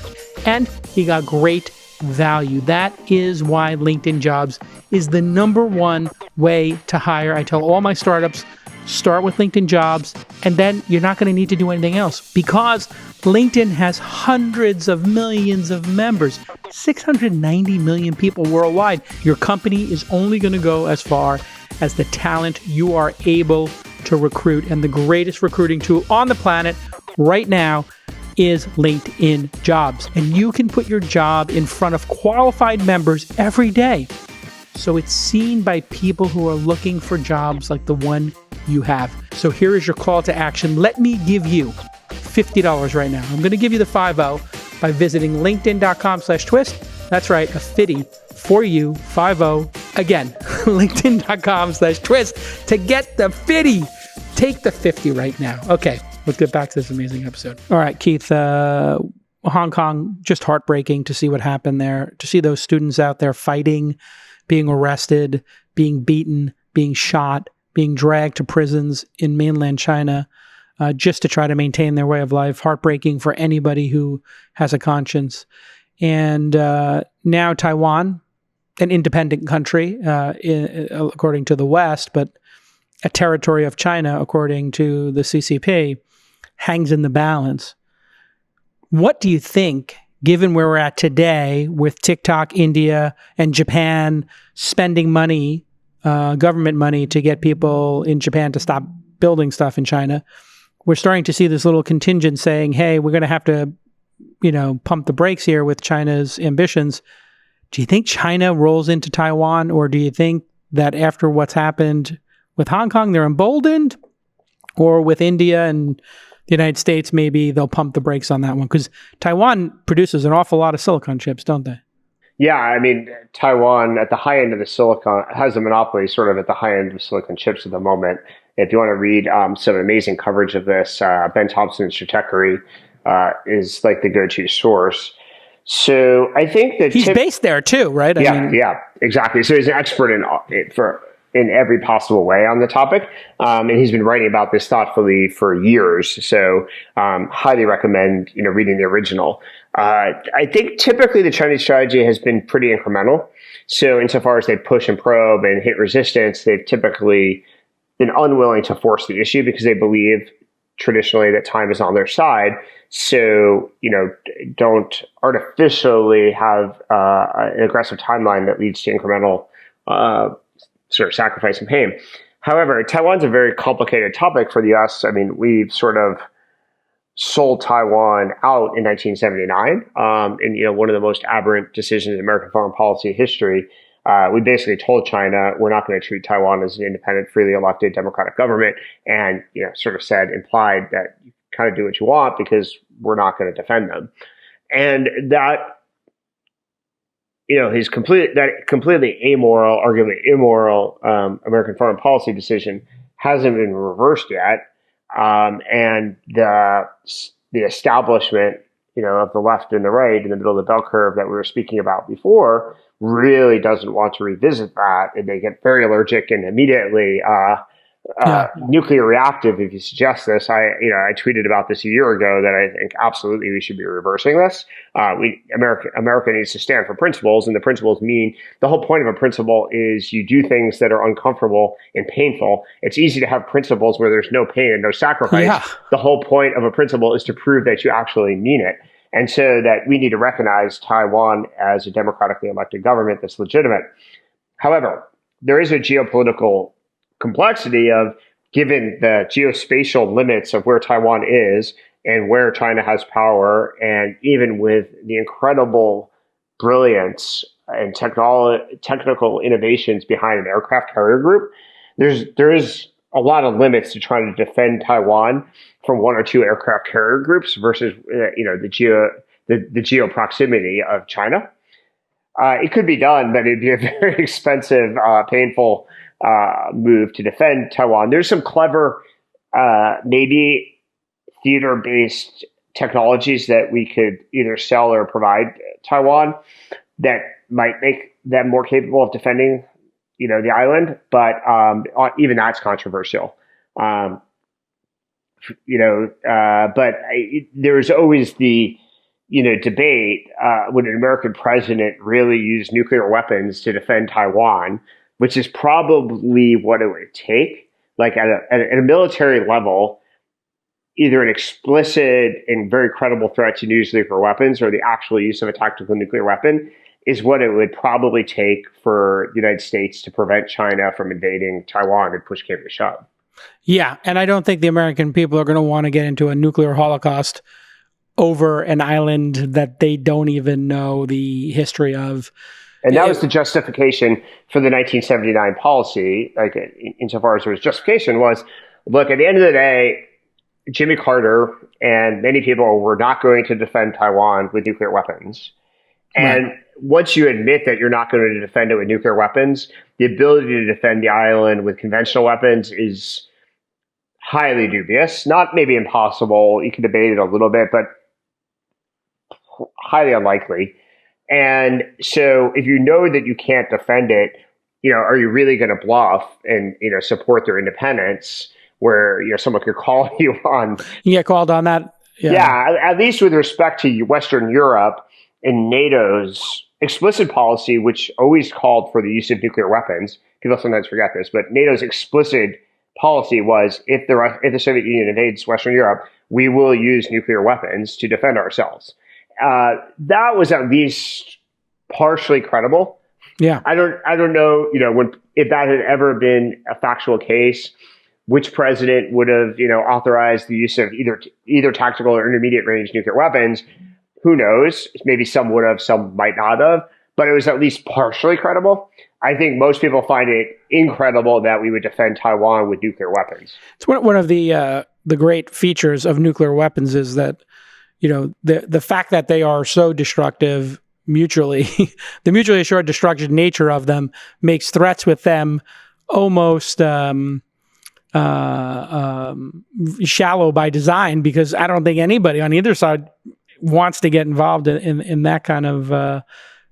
and he got great value. That is why LinkedIn Jobs is the number one way to hire. I tell all my startups, start with LinkedIn Jobs, and then you're not going to need to do anything else because LinkedIn has hundreds of millions of members, 690 million people worldwide. Your company is only going to go as far as the talent you are able to recruit. And the greatest recruiting tool on the planet right now is LinkedIn Jobs. And you can put your job in front of qualified members every day, so it's seen by people who are looking for jobs like the one you have. So here is your call to action. Let me give you $50 right now. I'm going to give you the 50 by visiting linkedin.com/twist. That's right, a 50 for you, 50. Again, linkedin.com/twist to get the 50. Take the 50 right now. Okay, let's get back to this amazing episode. All right, Keith, Hong Kong, just heartbreaking to see what happened there, to see those students out there fighting, being arrested, being beaten, being shot, being dragged to prisons in mainland China just to try to maintain their way of life. Heartbreaking for anybody who has a conscience. And now Taiwan, an independent country, according to the West, but a territory of China, according to the CCP, hangs in the balance. What do you think, given where we're at today with TikTok, India, and Japan spending money, government money to get people in Japan to stop building stuff in China, we're starting to see this little contingent saying, hey, we're going to have to, pump the brakes here with China's ambitions. Do you think China rolls into Taiwan, or do you think that after what's happened with Hong Kong, they're emboldened, or with India and the United States, maybe they'll pump the brakes on that one? Because Taiwan produces an awful lot of silicon chips, don't they? Yeah, I mean, Taiwan at the high end of the silicon has a monopoly sort of at the high end of silicon chips at the moment. If you want to read some amazing coverage of this, Ben Thompson's Stratechery is like the go-to source. So I think that he's based there too, right? Yeah, exactly. So he's an expert in every possible way on the topic. And he's been writing about this thoughtfully for years. So highly recommend, reading the original. I think typically the Chinese strategy has been pretty incremental. So insofar as they push and probe and hit resistance, they've typically been unwilling to force the issue because they believe traditionally that time is on their side. So, don't artificially have an aggressive timeline that leads to incremental sort of sacrifice and pain. However, Taiwan's a very complicated topic for the U.S. I mean, we've sort of sold Taiwan out in 1979, in one of the most aberrant decisions in American foreign policy history. We basically told China we're not going to treat Taiwan as an independent, freely elected democratic government, and sort of implied that you kind of do what you want because we're not going to defend them, and that his completely amoral, arguably immoral American foreign policy decision hasn't been reversed yet. And the establishment, of the left and the right in the middle of the bell curve that we were speaking about before really doesn't want to revisit that. And they get very allergic and immediately nuclear reactive if you suggest this. I tweeted about this a year ago that I think absolutely we should be reversing this. America needs to stand for principles, and the principles mean the whole point of a principle is you do things that are uncomfortable and painful. It's easy to have principles where there's no pain and no sacrifice. Yeah. The whole point of a principle is to prove that you actually mean it. And so that we need to recognize Taiwan as a democratically elected government that's legitimate. However, there is a geopolitical complexity of, given the geospatial limits of where Taiwan is and where China has power, and even with the incredible brilliance and technical innovations behind an aircraft carrier group, there is a lot of limits to trying to defend Taiwan from one or two aircraft carrier groups versus the geo proximity of China. It could be done, but it'd be a very expensive, painful move to defend Taiwan. There's some clever, maybe theater-based technologies that we could either sell or provide Taiwan that might make them more capable of defending, the island. But even that's controversial. But there's always the debate, would an American president really use nuclear weapons to defend Taiwan, which is probably what it would take. Like at a military level, either an explicit and very credible threat to use nuclear weapons or the actual use of a tactical nuclear weapon is what it would probably take for the United States to prevent China from invading Taiwan and push came to shove. Yeah, and I don't think the American people are going to want to get into a nuclear holocaust over an island that they don't even know the history of. And that was the justification for the 1979 policy, like insofar as there was justification, was, look, at the end of the day, Jimmy Carter and many people were not going to defend Taiwan with nuclear weapons. And once you admit that you're not going to defend it with nuclear weapons, the ability to defend the island with conventional weapons is highly dubious. Not maybe impossible. You can debate it a little bit, but highly unlikely. And so if you know that you can't defend it, are you really going to bluff and, support their independence where, someone could call you on? You get called on that. Yeah, at least with respect to Western Europe and NATO's explicit policy, which always called for the use of nuclear weapons. People sometimes forget this, but NATO's explicit policy was if the Soviet Union invades Western Europe, we will use nuclear weapons to defend ourselves. That was at least partially credible. Yeah, I don't know, if that had ever been a factual case, which president would have, authorized the use of either tactical or intermediate range nuclear weapons. Who knows? Maybe some would have, some might not have, but it was at least partially credible. I think most people find it incredible that we would defend Taiwan with nuclear weapons. It's one of the great features of nuclear weapons is that, the fact that they are so destructive mutually, the mutually assured destructive nature of them makes threats with them almost shallow by design, because I don't think anybody on either side wants to get involved in that kind of the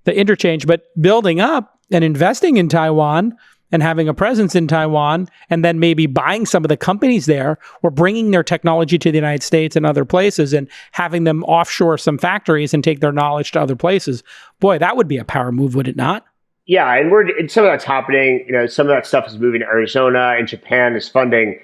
interchange. But building up and investing in Taiwan and having a presence in Taiwan, and then maybe buying some of the companies there or bringing their technology to the United States and other places and having them offshore some factories and take their knowledge to other places. Boy, that would be a power move, would it not? Yeah, and some of that's happening. Some of that stuff is moving to Arizona, and Japan is funding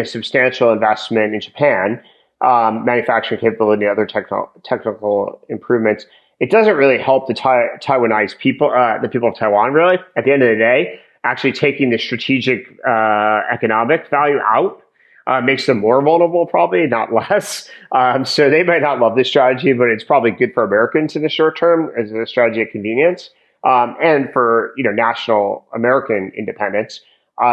substantial investment in Japan, manufacturing capability, other technical improvements. It doesn't really help the Taiwanese people, the people of Taiwan, really. At the end of the day, actually taking the strategic economic value out makes them more vulnerable, probably, not less. So they might not love this strategy, but it's probably good for Americans in the short term as a strategy of convenience, and for national American independence.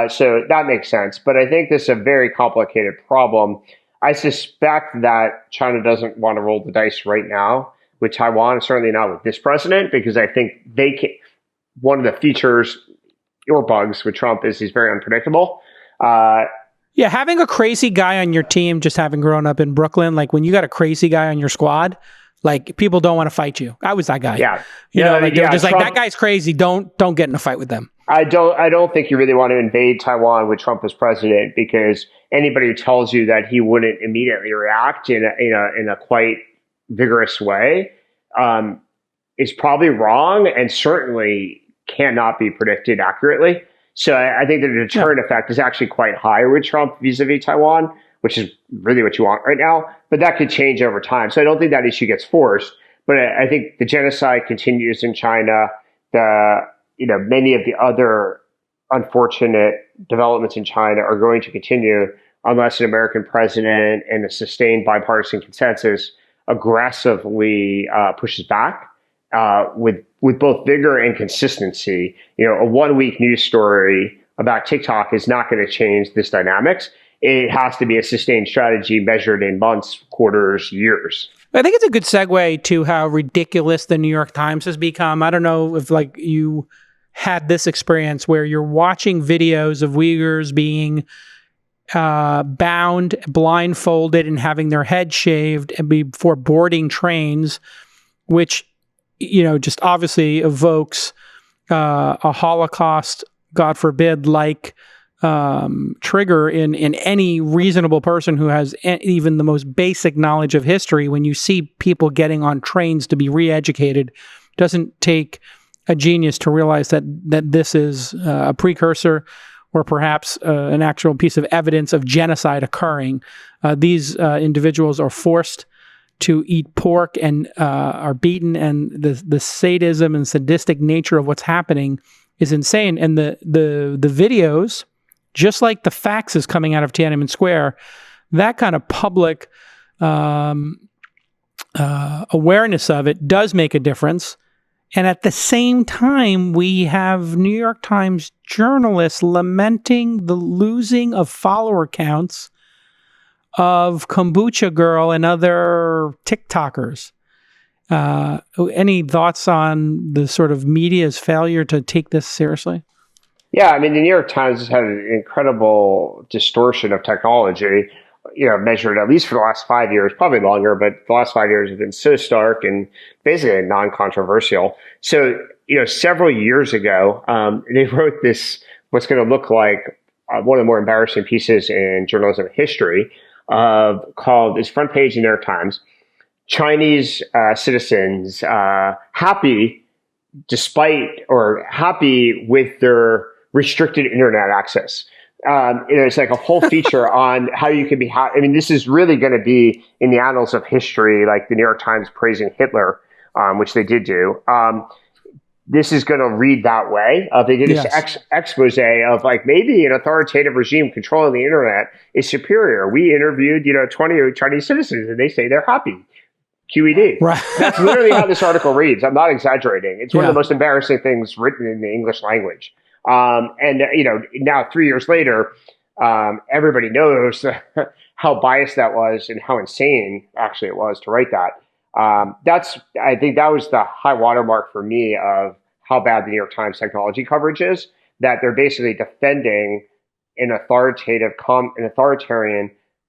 So that makes sense. But I think this is a very complicated problem. I suspect that China doesn't want to roll the dice right now with Taiwan, certainly not with this president, because I think one of the features or bugs with Trump is he's very unpredictable. Yeah, having a crazy guy on your team, just having grown up in Brooklyn, like when you got a crazy guy on your squad, like people don't want to fight you. I was that guy. Yeah, they're just Trump, like, that guy's crazy. Don't get in a fight with them. I don't think you really want to invade Taiwan with Trump as president, because anybody who tells you that he wouldn't immediately react in a quite vigorous way is probably wrong, and certainly cannot be predicted accurately. So I think the deterrent effect is actually quite high with Trump vis-a-vis Taiwan, which is really what you want right now. But that could change over time. So I don't think that issue gets forced. But I think the genocide continues in China. Many of the other unfortunate developments in China are going to continue unless an American president and a sustained bipartisan consensus aggressively pushes back with both vigor and consistency. A 1 week news story about TikTok is not going to change this dynamics. It has to be a sustained strategy measured in months, quarters, years. I think it's a good segue to how ridiculous the New York Times has become. I don't know if you had this experience where you're watching videos of Uyghurs being bound, blindfolded, and having their head shaved and before boarding trains, which just obviously evokes a Holocaust, God forbid, like trigger in any reasonable person who has even the most basic knowledge of history. When you see people getting on trains to be re-educated, doesn't take a genius to realize that this is a precursor or perhaps an actual piece of evidence of genocide occurring. These individuals are forced to eat pork and are beaten, and the sadism and sadistic nature of what's happening is insane. And the videos, just like the faxes coming out of Tiananmen Square, that kind of public awareness of it does make a difference. And at the same time, we have New York Times journalists lamenting the losing of follower counts of Kombucha Girl and other TikTokers. Any thoughts on the sort of media's failure to take this seriously? Yeah, I mean, the New York Times has had an incredible distortion of technology, measured at least for the last 5 years, probably longer, but the last 5 years have been so stark and basically non-controversial. So, several years ago, they wrote this, what's going to look like one of the more embarrassing pieces in journalism history, called, it's front page in the New York Times, Chinese citizens happy with their restricted internet access. It's like a whole feature on how you can be happy. I mean, this is really going to be in the annals of history, like the New York Times praising Hitler, which they did do. This is going to read that way. They did this expose of like maybe an authoritative regime controlling the internet is superior. We interviewed, 20 Chinese citizens and they say they're happy. QED. Right. That's literally how this article reads. I'm not exaggerating. It's one of the most embarrassing things written in the English language. Now 3 years later, everybody knows how biased that was and how insane actually it was to write that. I think that was the high watermark for me of how bad the New York Times technology coverage is, that they're basically defending an authoritarian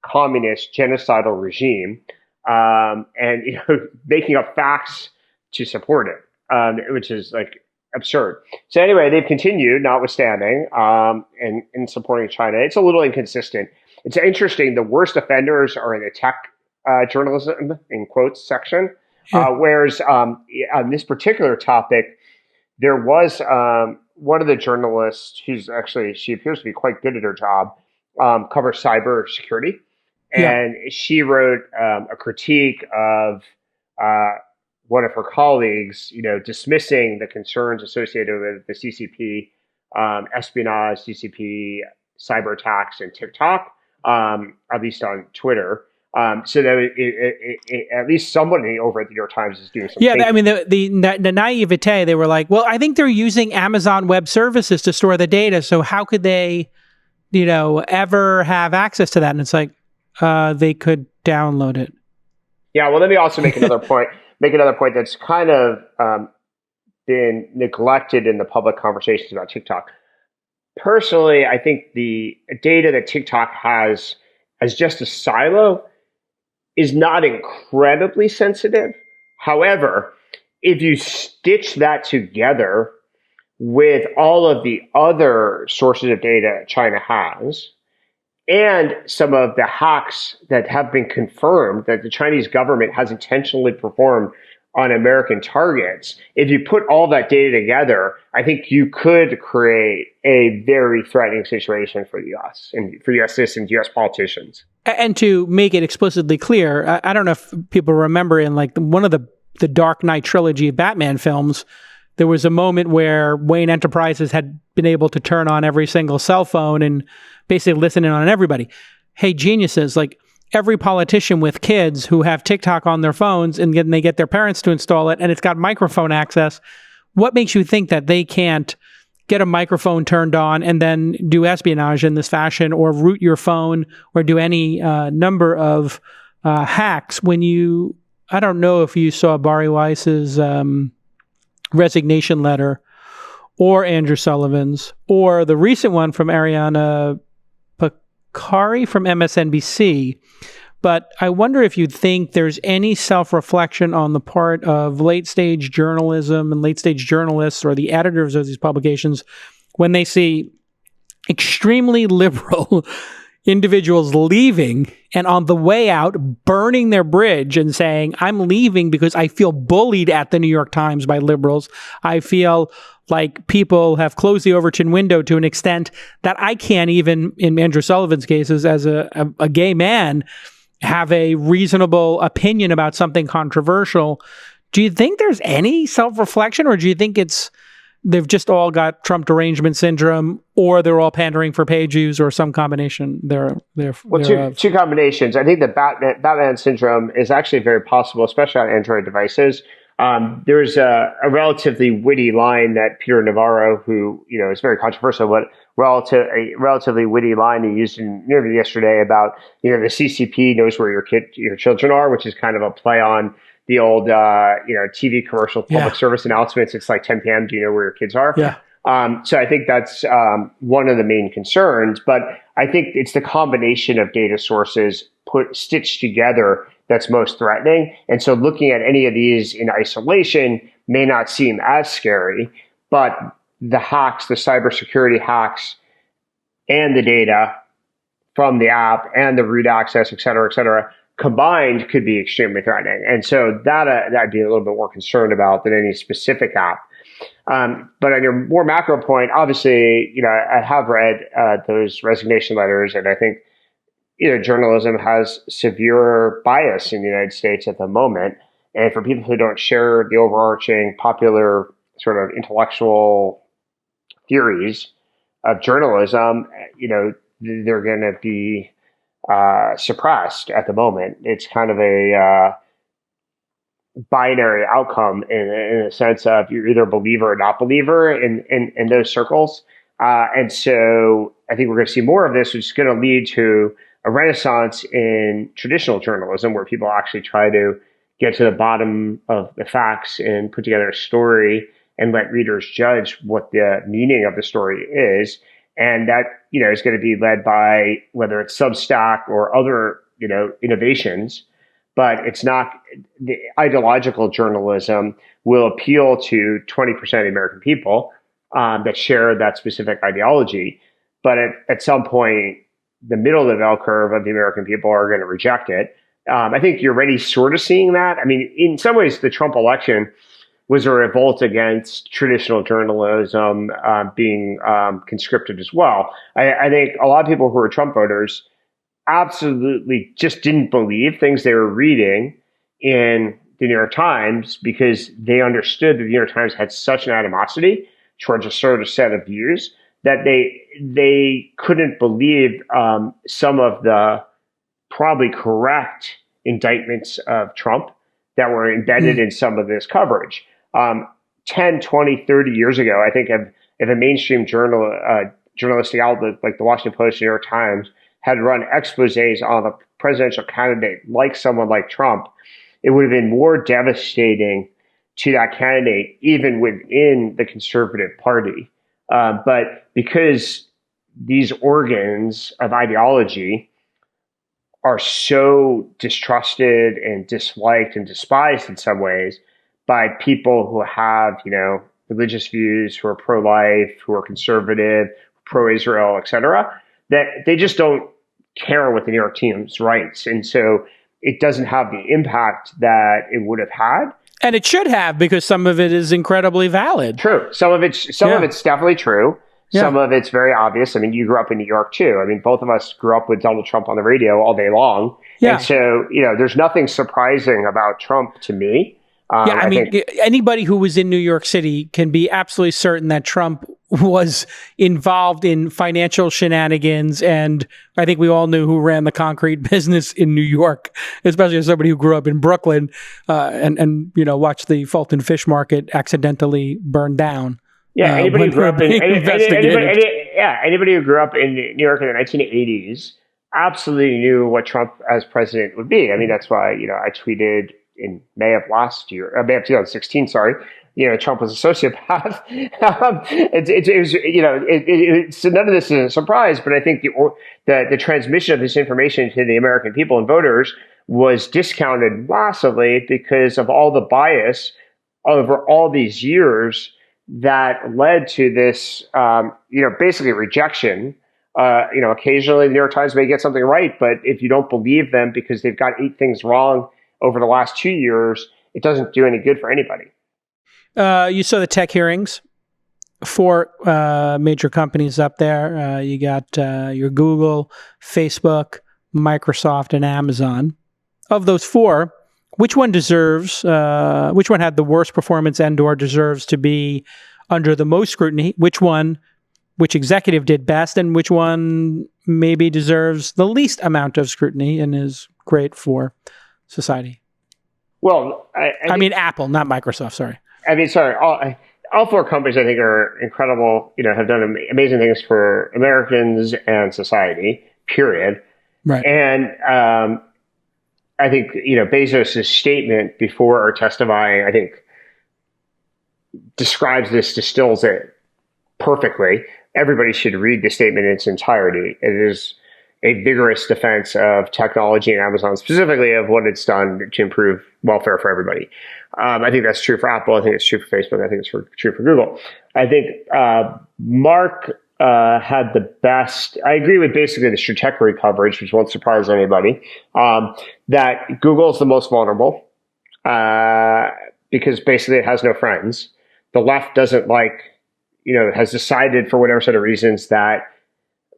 communist genocidal regime, and making up facts to support it, which is like absurd. So anyway, they've continued, notwithstanding, in supporting China. It's a little inconsistent. It's interesting. The worst offenders are in the tech journalism, in quotes, section. Whereas on this particular topic, there was one of the journalists who's actually, she appears to be quite good at her job, covers cyber security. And she wrote a critique of one of her colleagues, dismissing the concerns associated with the CCP espionage, CCP cyber attacks, and TikTok, at least on Twitter. So that at least somebody over at the New York Times is doing something. Yeah, I mean, the naivete, they were like, well, I think they're using Amazon Web Services to store the data, so how could they, ever have access to that? And it's like, they could download it. Yeah, well, let me also make another point. That's kind of been neglected in the public conversations about TikTok. Personally, I think the data that TikTok has as just a silo is not incredibly sensitive. However, if you stitch that together with all of the other sources of data China has, and some of the hacks that have been confirmed that the Chinese government has intentionally performed on American targets, if you put all that data together, I think you could create a very threatening situation for the U.S. and for U.S. citizens, U.S. politicians. And to make it explicitly clear, I don't know if people remember in like one of the Dark Knight trilogy of Batman films, there was a moment where Wayne Enterprises had been able to turn on every single cell phone and basically listen in on everybody. Hey, geniuses, like every politician with kids who have TikTok on their phones and they get their parents to install it and it's got microphone access, what makes you think that they can't get a microphone turned on and then do espionage in this fashion or root your phone or do any number of hacks when I don't know if you saw Bari Weiss's resignation letter or Andrew Sullivan's or the recent one from Ariana Pakari from MSNBC. But I wonder if you think there's any self-reflection on the part of late-stage journalism and late-stage journalists or the editors of these publications when they see extremely liberal individuals leaving and on the way out burning their bridge and saying, I'm leaving because I feel bullied at the New York Times by liberals. I feel like people have closed the Overton window to an extent that I can't even, in Andrew Sullivan's cases, as a gay man, have a reasonable opinion about something controversial. Do you think there's any self-reflection, or do you think they've just all got Trump derangement syndrome, or they're all pandering for page views, or some combination thereof? Two combinations. I think the Batman syndrome is actually very possible, especially on Android devices. There's a relatively witty line that Peter Navarro, who is very controversial, but a relatively witty line he used in an interview yesterday about the CCP knows where your children are, which is kind of a play on the old TV commercial public service announcements. It's like 10 p.m. Do you know where your kids are? Yeah. So I think that's one of the main concerns, but I think it's the combination of data sources stitched together that's most threatening. And so looking at any of these in isolation may not seem as scary, but the hacks, the cybersecurity hacks, and the data from the app and the root access, et cetera, combined could be extremely threatening. And so that'd be a little bit more concerned about than any specific app. But on your more macro point, obviously, I have read those resignation letters, and I think journalism has severe bias in the United States at the moment. And for people who don't share the overarching popular sort of intellectual theories of journalism, they're going to be suppressed at the moment. It's kind of a binary outcome in a sense of you're either a believer or not believer in those circles. And so I think we're going to see more of this, which is going to lead to a renaissance in traditional journalism where people actually try to get to the bottom of the facts and put together a story and let readers judge what the meaning of the story is. And that, is going to be led by whether it's Substack or other, innovations, but it's not the ideological journalism will appeal to 20% of the American people that share that specific ideology. But at some point, the middle of the bell curve of the American people are going to reject it. I think you're already sort of seeing that. I mean, in some ways, the Trump election was a revolt against traditional journalism being conscripted as well. I think a lot of people who are Trump voters absolutely just didn't believe things they were reading in the New York Times because they understood that the New York Times had such an animosity towards a certain set of views that they couldn't believe some of the probably correct indictments of Trump that were embedded in some of this coverage. 10, 20, 30 years ago, I think if a mainstream journalistic outlet like the Washington Post, New York Times had run exposés on a presidential candidate like someone like Trump, it would have been more devastating to that candidate, even within the conservative party. But because these organs of ideology are so distrusted and disliked and despised in some ways by people who have, religious views, who are pro-life, who are conservative, pro-Israel, et cetera, that they just don't care what the New York Times writes. And so it doesn't have the impact that it would have had. And it should have, because some of it is incredibly valid. True. Some of it's definitely true. Yeah. Some of it's very obvious. I mean, you grew up in New York too. I mean, both of us grew up with Donald Trump on the radio all day long. Yeah. And so, there's nothing surprising about Trump to me. I mean, anybody who was in New York City can be absolutely certain that Trump was involved in financial shenanigans. And I think we all knew who ran the concrete business in New York, especially as somebody who grew up in Brooklyn and watched the Fulton Fish Market accidentally burn down. Yeah, anybody who grew up anybody who grew up in New York in the 1980s absolutely knew what Trump as president would be. I mean, that's why, I tweeted in May of 2016, sorry, Trump was a sociopath. So none of this is a surprise, but I think the transmission of this information to the American people and voters was discounted massively because of all the bias over all these years that led to this, basically rejection. Occasionally the New York Times may get something right, but if you don't believe them because they've got 8 things wrong over the last 2 years, it doesn't do any good for anybody. You saw the tech hearings. 4 major companies up there. You got your Google, Facebook, Microsoft, and Amazon. Of those 4, which one had the worst performance and/or deserves to be under the most scrutiny? Which executive did best, and which one maybe deserves the least amount of scrutiny and is great for society? Well, I mean Apple, not Microsoft. Sorry. All 4 companies I think are incredible. Have done amazing things for Americans and society. Period. Right. And I think Bezos' statement before testifying, I think, distills it perfectly. Everybody should read the statement in its entirety. It is a vigorous defense of technology and Amazon, specifically of what it's done to improve welfare for everybody. I think that's true for Apple. I think it's true for Facebook. I think it's true for Google. I think Mark had the best. I agree with basically the trajectory coverage, which won't surprise anybody, that Google is the most vulnerable because basically it has no friends. The left doesn't has decided for whatever set of reasons that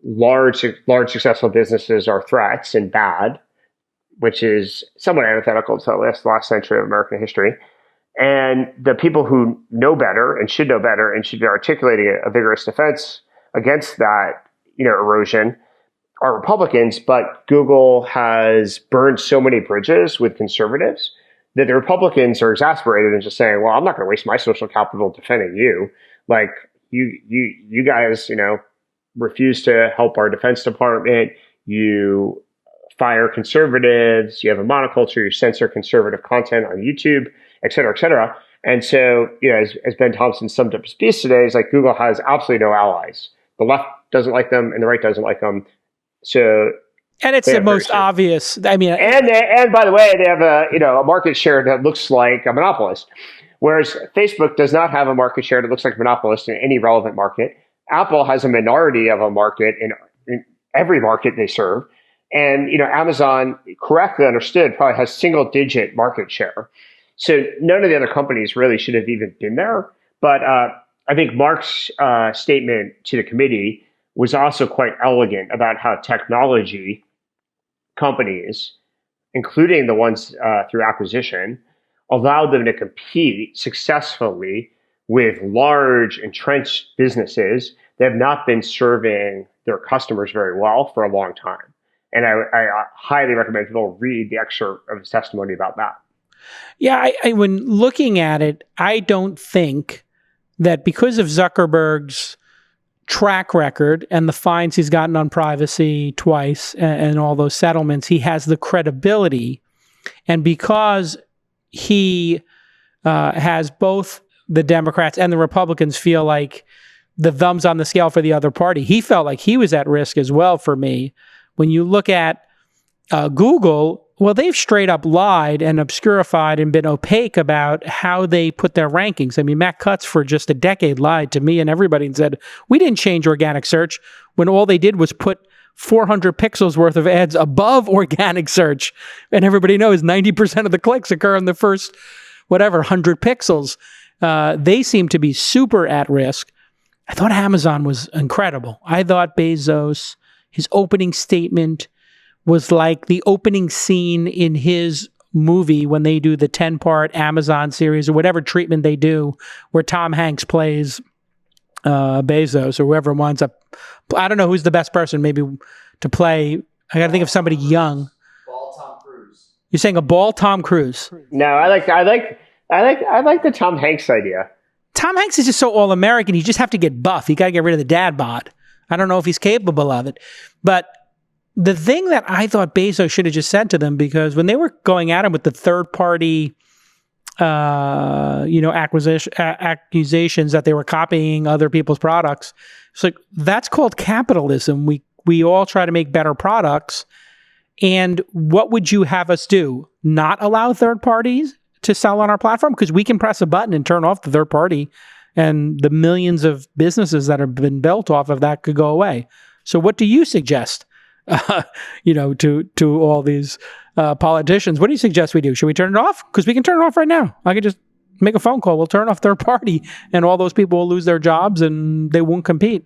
large successful businesses are threats and bad, which is somewhat antithetical to the last century of American history. And the people who know better and should be articulating a vigorous defense against that, erosion are Republicans. But Google has burned so many bridges with conservatives that the Republicans are exasperated and just saying, well, I'm not going to waste my social capital defending you. Like you guys, refuse to help our Defense Department. You fire conservatives. You have a monoculture. You censor conservative content on YouTube, et cetera, et cetera. And so, as Ben Thompson summed up his piece today, is like Google has absolutely no allies. The left doesn't like them, and the right doesn't like them. So, and it's the most obvious. I mean, and by the way, they have a market share that looks like a monopolist, whereas Facebook does not have a market share that looks like a monopolist in any relevant market. Apple has a minority of a market in every market they serve. And, Amazon, correctly understood, probably has single-digit market share. So none of the other companies really should have even been there. But I think Mark's statement to the committee was also quite elegant about how technology companies, including the ones through acquisition, allowed them to compete successfully with large entrenched businesses that have not been serving their customers very well for a long time. And I highly recommend people read the excerpt of his testimony about that. Yeah, I when looking at it, I don't think that because of Zuckerberg's track record and the fines he's gotten on privacy twice and all those settlements, he has the credibility. And because he has both the Democrats and the Republicans feel like the thumbs on the scale for the other party, he felt like he was at risk as well for me. When you look at Google, well, they've straight up lied and obscurified and been opaque about how they put their rankings. I mean, Matt Cutts for just a decade lied to me and everybody and said, we didn't change organic search when all they did was put 400 pixels worth of ads above organic search. And everybody knows 90% of the clicks occur in the first, 100 pixels. They seem to be super at risk. I thought Amazon was incredible. I thought Bezos, his opening statement was like the opening scene in his movie when they do the 10-part Amazon series or whatever treatment they do where Tom Hanks plays Bezos or whoever winds up. I don't know who's the best person maybe to play. I got to think of somebody young. Bald Tom Cruise. You're saying a bald Tom Cruise? No, I like the Tom Hanks idea. Tom Hanks is just so all-American. You just have to get buff. You got to get rid of the dad bod. I don't know if he's capable of it. But the thing that I thought Bezos should have just said to them, because when they were going at him with the third-party, accusations that they were copying other people's products, it's like, that's called capitalism. We all try to make better products. And what would you have us do? Not allow third parties to sell on our platform? Because we can press a button and turn off the third party and the millions of businesses that have been built off of that could go away. So what do you suggest, to all these politicians? What do you suggest we do? Should we turn it off? Because we can turn it off right now. I could just make a phone call. We'll turn off third party, and all those people will lose their jobs and they won't compete.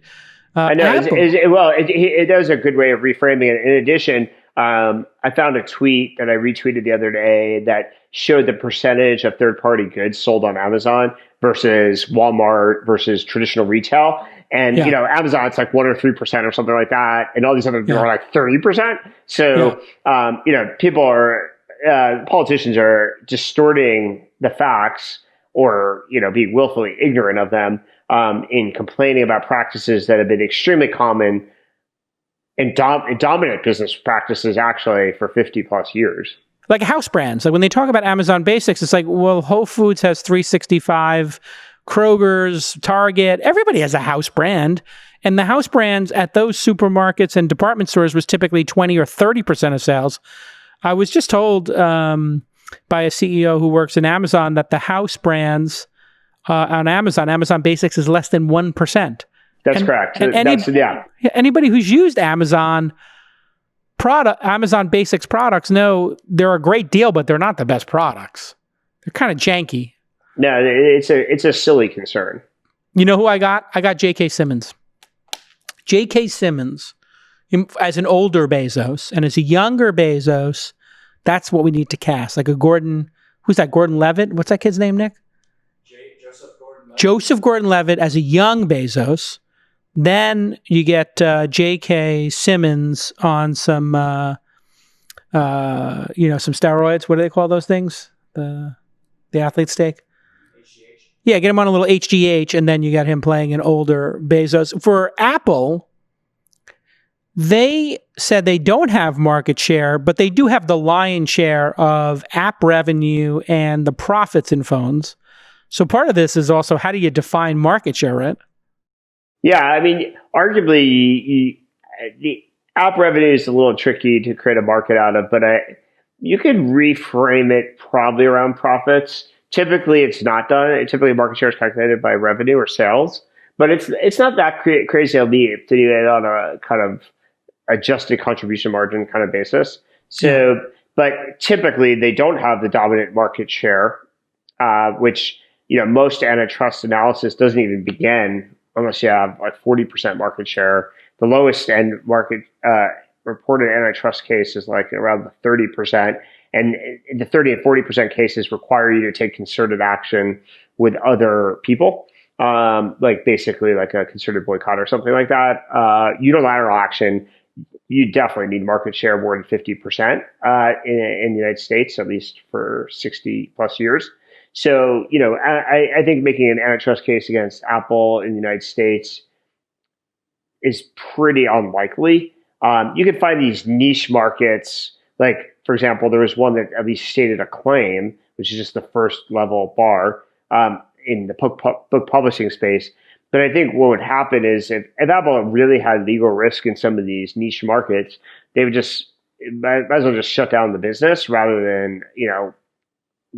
I know. It does a good way of reframing it. In addition, I found a tweet that I retweeted the other day that showed the percentage of third-party goods sold on Amazon versus Walmart versus traditional retail. And, Amazon's like 1 or 3% or something like that. And all these other people are like 30%. So, politicians are distorting the facts or, being willfully ignorant of them in complaining about practices that have been extremely common and dominant business practices actually for 50 plus years. Like house brands. Like when they talk about Amazon Basics, it's like, well, Whole Foods has 365, Kroger's, Target, everybody has a house brand. And the house brands at those supermarkets and department stores was typically 20 or 30% of sales. I was just told by a CEO who works in Amazon that the house brands on Amazon Basics is less than 1%. That's correct. And anybody who's used Amazon Basics products know they're a great deal, but they're not the best products. They're kind of janky. No, it's a silly concern. You know who I got? I got J.K. Simmons. J.K. Simmons, as an older Bezos and as a younger Bezos, that's what we need to cast. Like a Gordon, who's that? Gordon Levitt? What's that kid's name, Nick? Joseph Gordon-Levitt as a young Bezos. Then you get J.K. Simmons on some, some steroids. What do they call those things? The athletes take? HGH. Yeah, get him on a little HGH, and then you got him playing an older Bezos. For Apple, they said they don't have market share, but they do have the lion's share of app revenue and the profits in phones. So part of this is also, how do you define market share, right? Yeah, I mean, arguably, the app revenue is a little tricky to create a market out of, but you could reframe it probably around profits. Typically, it's not done. Typically, market share is calculated by revenue or sales, but it's not that crazy a leap to do it on a kind of adjusted contribution margin kind of basis. So, but typically, they don't have the dominant market share, which most antitrust analysis doesn't even begin unless you have like 40% market share. The lowest end market reported antitrust case is like around the 30%. And the 30 and 40% cases require you to take concerted action with other people, like basically like a concerted boycott or something like that. Unilateral action, you definitely need market share more than 50% in the United States, at least for 60 plus years. So, I think making an antitrust case against Apple in the United States is pretty unlikely. You can find these niche markets, like, for example, there was one that at least stated a claim, which is just the first level bar in the book publishing space. But I think what would happen is if Apple really had legal risk in some of these niche markets, they would might as well just shut down the business rather than,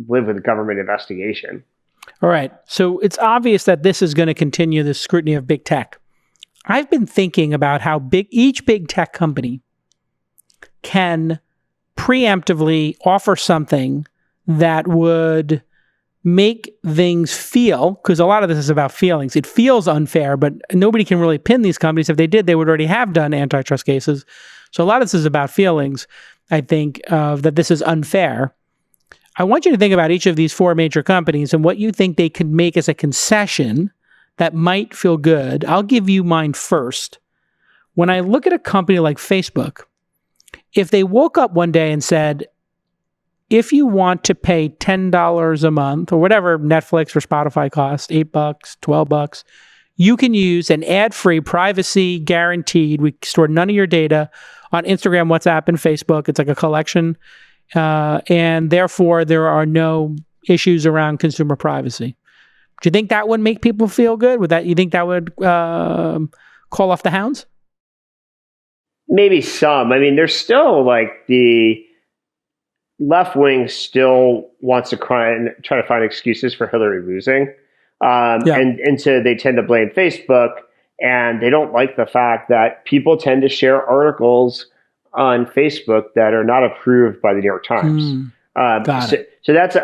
live with government investigation. All right. So it's obvious that this is going to continue the scrutiny of big tech. I've been thinking about how each big tech company can preemptively offer something that would make things feel, because a lot of this is about feelings. It feels unfair, but nobody can really pin these companies. If they did, they would already have done antitrust cases. So a lot of this is about feelings, I think, that this is unfair. I want you to think about each of these four major companies and what you think they could make as a concession that might feel good. I'll give you mine first. When I look at a company like Facebook, if they woke up one day and said, if you want to pay $10 a month or whatever Netflix or Spotify cost, $8, $12, you can use an ad-free, privacy guaranteed. We store none of your data on Instagram, WhatsApp, and Facebook. It's like a collection. And therefore, there are no issues around consumer privacy. Do you think that would make people feel good? You think that would call off the hounds? Maybe some. I mean, there's still like the left wing still wants to try to find excuses for Hillary losing. And so they tend to blame Facebook, and they don't like the fact that people tend to share articles on Facebook that are not approved by the New York Times. So that's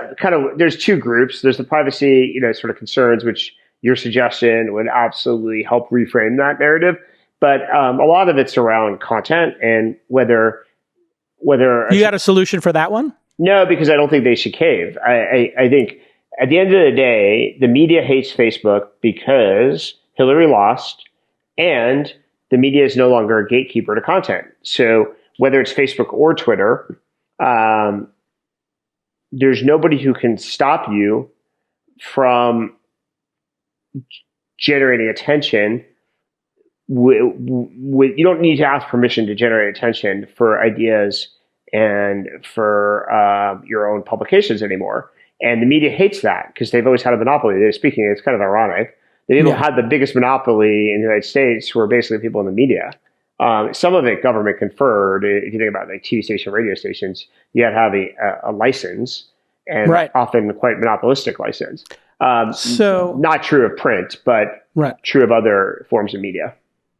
there's two groups. There's the privacy, sort of concerns, which your suggestion would absolutely help reframe that narrative. But a lot of it's around content and whether you got a solution for that one? No, because I don't think they should cave. I think at the end of the day, the media hates Facebook because Hillary lost and the media is no longer a gatekeeper to content. So whether it's Facebook or Twitter, there's nobody who can stop you from generating attention. You don't need to ask permission to generate attention for ideas and for your own publications anymore. And the media hates that because they've always had a monopoly. They're speaking, it's kind of ironic. The people who had the biggest monopoly in the United States were basically people in the media. Some of it government conferred. If you think about like TV station, radio stations, you had to have a license, and often quite monopolistic license. So not true of print, but true of other forms of media.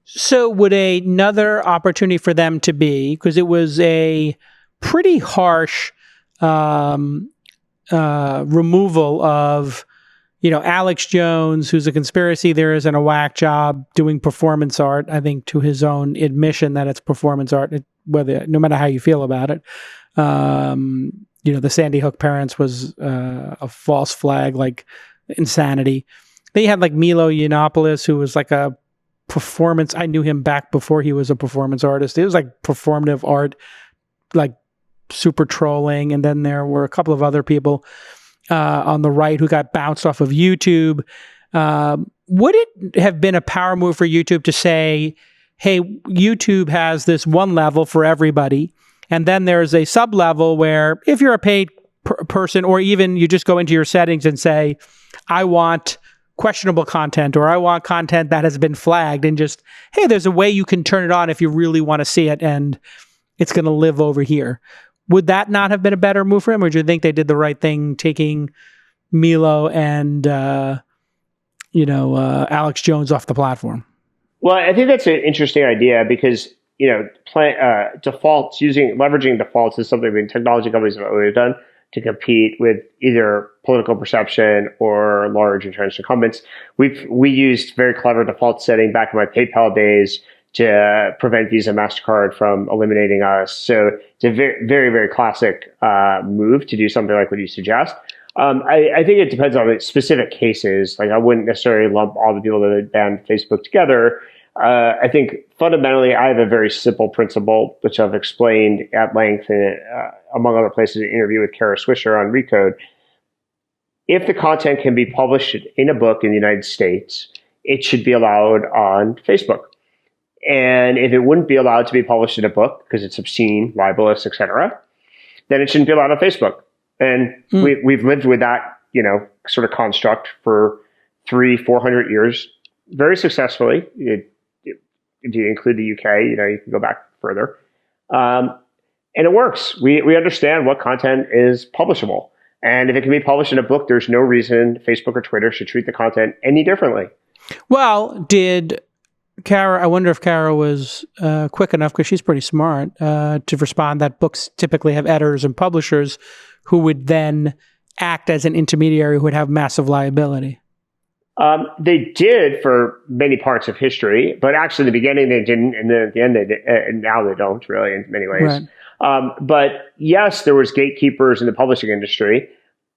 So would another opportunity for them to be, because it was a pretty harsh removal of, Alex Jones, who's a conspiracy theorist and a whack job doing performance art, I think to his own admission that it's performance art, no matter how you feel about it. The Sandy Hook parents was a false flag, like insanity. Then you had like Milo Yiannopoulos, who was like a performance. I knew him back before he was a performance artist. It was like performative art, like super trolling. And then there were a couple of other people on the right who got bounced off of YouTube. Would it have been a power move for YouTube to say, hey, YouTube has this one level for everybody, and then there's a sub-level where if you're a paid person, or even you just go into your settings and say, I want questionable content, or I want content that has been flagged, and just, hey, there's a way you can turn it on if you really want to see it, and it's going to live over here. Would that not have been a better move for him, or do you think they did the right thing taking Milo and Alex Jones off the platform? Well, I think that's an interesting idea because defaults, leveraging defaults is something technology companies have always done to compete with either political perception or large entrenched incumbents. We used very clever default setting back in my PayPal days to prevent Visa, MasterCard from eliminating us. So it's a very, very, very classic move to do something like what you suggest. I think it depends on the specific cases. Like I wouldn't necessarily lump all the people that banned Facebook together. I think fundamentally I have a very simple principle, which I've explained at length, among other places, in an interview with Kara Swisher on Recode. If the content can be published in a book in the United States, it should be allowed on Facebook. And if it wouldn't be allowed to be published in a book because it's obscene, libelous, etc., then it shouldn't be allowed on Facebook. And we've lived with that, sort of construct for 300-400 years very successfully. If you include the UK, you can go back further. And it works. We understand what content is publishable. And if it can be published in a book, there's no reason Facebook or Twitter should treat the content any differently. Well, I wonder if Kara was quick enough, because she's pretty smart, to respond that books typically have editors and publishers who would then act as an intermediary who would have massive liability. They did for many parts of history, but actually in the beginning they didn't, and then at the end they did, and now they don't really in many ways. Right. But yes, there was gatekeepers in the publishing industry,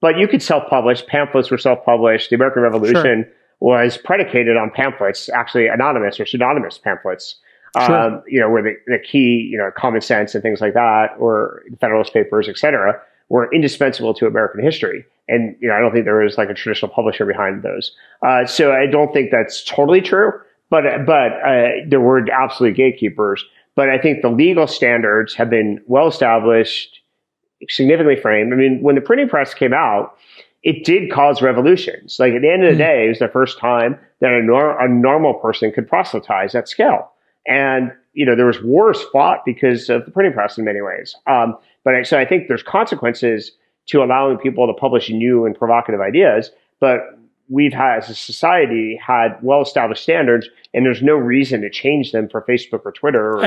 but you could self-publish. Pamphlets were self-published. The American Revolution was predicated on pamphlets, actually anonymous or pseudonymous pamphlets, where the key, common sense and things like that, or Federalist Papers, et cetera, were indispensable to American history. And, I don't think there was like a traditional publisher behind those. So I don't think that's totally true, but there were absolute gatekeepers. But I think the legal standards have been well established, significantly framed. I mean, when the printing press came out, it did cause revolutions. Like at the end of the day, it was the first time that a normal person could proselytize at scale. And, there was wars fought because of the printing press in many ways. So I think there's consequences to allowing people to publish new and provocative ideas, but we've had, as a society, had well-established standards, and there's no reason to change them for Facebook or Twitter. Or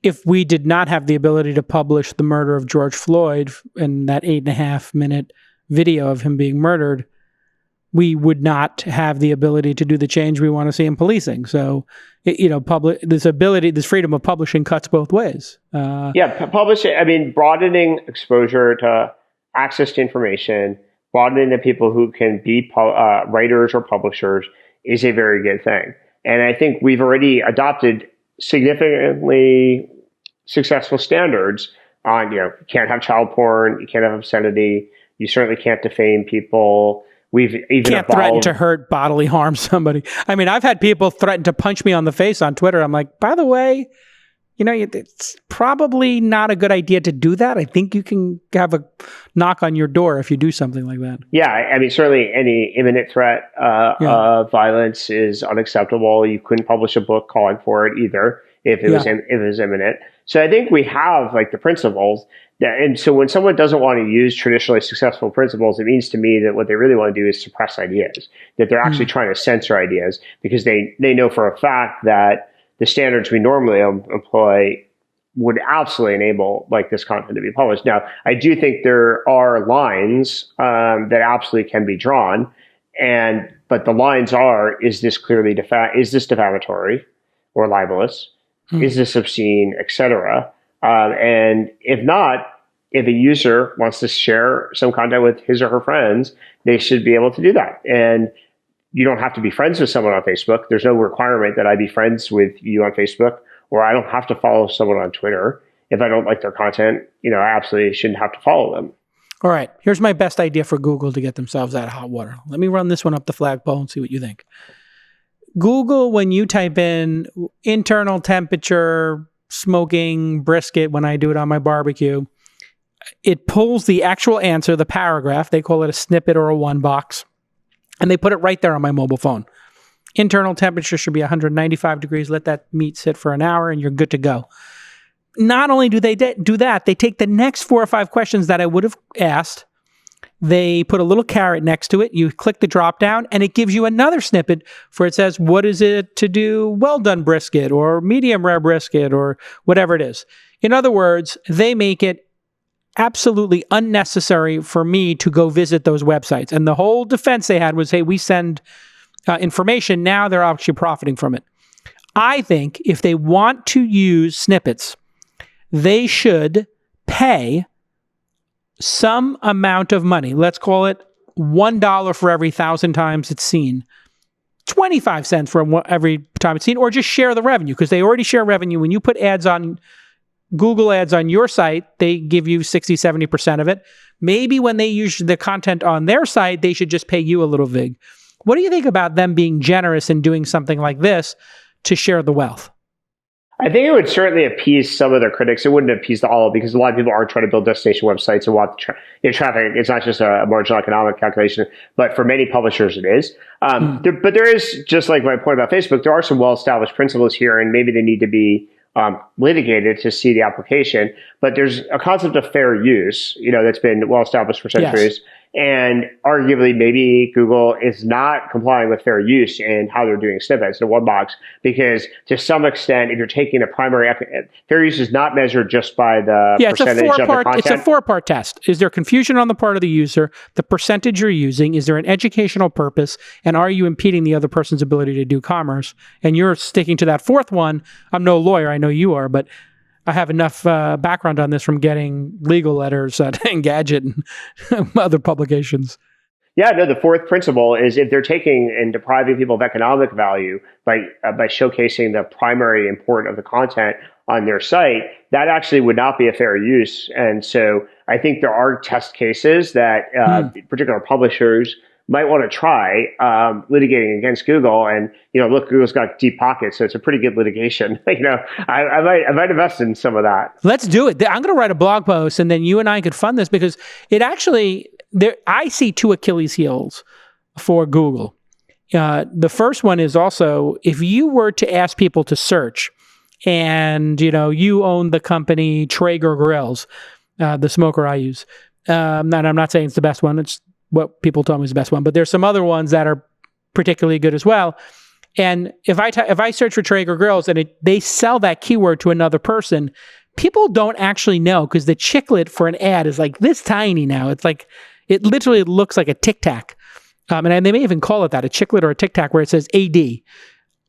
if we did not have the ability to publish the murder of George Floyd and that 8.5-minute video of him being murdered, we would not have the ability to do the change we want to see in policing. So, this freedom of publishing cuts both ways. Publishing, broadening exposure to access to information, broadening the people who can be writers or publishers is a very good thing. And I think we've already adopted significantly successful standards on, you can't have child porn, you can't have obscenity, you certainly can't defame people. We've even can't threaten to hurt, bodily harm somebody. I've had people threaten to punch me on the face on Twitter. I'm like, by the way, it's probably not a good idea to do that. I think you can have a knock on your door if you do something like that. Yeah, certainly any imminent threat of violence is unacceptable. You couldn't publish a book calling for it either if it was imminent. So I think we have the principles. And so when someone doesn't want to use traditionally successful principles, it means to me that what they really want to do is suppress ideas, that they're actually trying to censor ideas because they know for a fact that the standards we normally employ would absolutely enable this content to be published. Now, I do think there are lines that absolutely can be drawn, but the lines are: is this clearly is this defamatory or libelous? Is this obscene, etc.? And if not, if a user wants to share some content with his or her friends, they should be able to do that. And you don't have to be friends with someone on Facebook. There's no requirement that I be friends with you on Facebook, or I don't have to follow someone on Twitter. If I don't like their content, I absolutely shouldn't have to follow them. All right. Here's my best idea for Google to get themselves out of hot water. Let me run this one up the flagpole and see what you think. Google, when you type in internal temperature, smoking brisket, when I do it on my barbecue, it pulls the actual answer, the paragraph. They call it a snippet or a one box. And they put it right there on my mobile phone. Internal temperature should be 195 degrees. Let that meat sit for an hour and you're good to go. Not only do they do that, they take the next 4 or 5 questions that I would have asked. They put a little caret next to it. You click the drop down and it gives you another snippet where it says, what is it to do well done brisket or medium rare brisket or whatever it is. In other words, they make it absolutely unnecessary for me to go visit those websites. And the whole defense they had was, hey, we send information. Now they're actually profiting from it. I think if they want to use snippets, they should pay some amount of money. Let's call it $1 for every 1,000 times it's seen. 25 cents for every time it's seen, or just share the revenue, because they already share revenue. When you put ads on Google ads on your site, they give you 60, 70% of it. Maybe when they use the content on their site, they should just pay you a little vig. What do you think about them being generous and doing something like this to share the wealth? I think it would certainly appease some of their critics. It wouldn't appease all, because a lot of people are trying to build destination websites and want traffic. It's not just a marginal economic calculation, but for many publishers it is. But there is, just like my point about Facebook, there are some well-established principles here, and maybe they need to be litigated to see the application. But there's a concept of fair use, that's been well-established for centuries. Yes. And arguably, maybe Google is not complying with fair use in how they're doing snippets in one box, because to some extent, if you're taking a primary, fair use is not measured just by the percentage of the content. It's a 4-part test. Is there confusion on the part of the user? The percentage you're using? Is there an educational purpose? And are you impeding the other person's ability to do commerce? And you're sticking to that fourth one. I'm no lawyer. I know you are, but I have enough background on this from getting legal letters at Engadget and other publications. Yeah, no, the fourth principle is if they're taking and depriving people of economic value by showcasing the primary import of the content on their site, that actually would not be a fair use. And so I think there are test cases that particular publishers might want to try litigating against Google. And, look, Google's got deep pockets, so it's a pretty good litigation. I might invest in some of that. Let's do it. I'm going to write a blog post, and then you and I could fund this, because it actually, I see 2 Achilles heels for Google. The first one is also, if you were to ask people to search, and, you own the company Traeger Grills, the smoker I use. And I'm not saying it's the best one. It's what people told me is the best one. But there's some other ones that are particularly good as well. And if I search for Traeger grills and they sell that keyword to another person, people don't actually know because the chiclet for an ad is like this tiny now. It's like, it literally looks like a Tic Tac. And they may even call it that, a chiclet or a Tic Tac, where it says AD.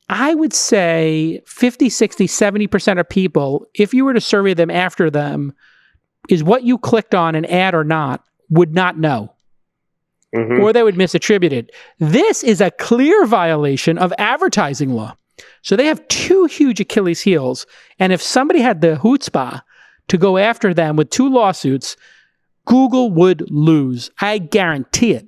I would say 50, 60, 70% of people, if you were to survey them after them, is what you clicked on an ad or not, would not know. Mm-hmm. Or they would misattribute it. This is a clear violation of advertising law. So they have two huge Achilles heels. And if somebody had the chutzpah to go after them with two lawsuits, Google would lose. I guarantee it.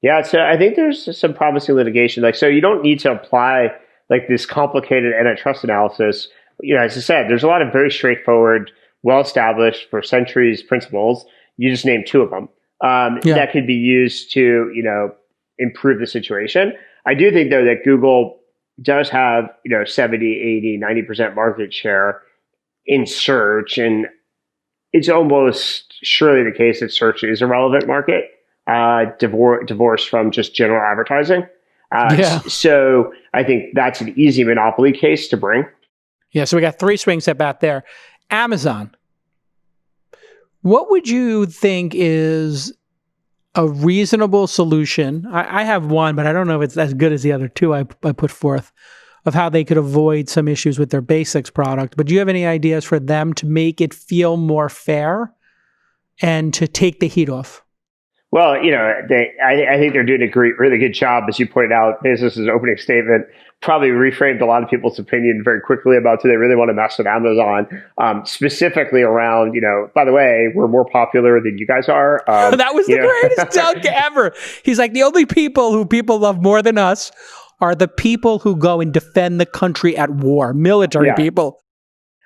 Yeah, so I think there's some promising litigation. Like, so you don't need to apply like this complicated antitrust analysis. You know, as I said, there's a lot of very straightforward, well-established for centuries principles. You just name two of them that could be used to, you know, improve the situation. I do think, though, that Google does have, you know, 70, 80, 90% market share in search. And it's almost surely the case that search is a relevant market, divorced from just general advertising. So I think that's an easy monopoly case to bring. Yeah, so we got three swing set bat there. Amazon. What would you think is a reasonable solution? I have one, but I don't know if it's as good as the other two I put forth, of how they could avoid some issues with their basics product. But do you have any ideas for them to make it feel more fair and to take the heat off? Well, you know, I think they're doing a really good job, as you pointed out. Bezos' opening statement probably reframed a lot of people's opinion very quickly about do they really want to mess with Amazon, specifically around, you know, by the way, we're more popular than you guys are. That was the greatest dunk ever. He's like, the only people who people love more than us are the people who go and defend the country at war, military people.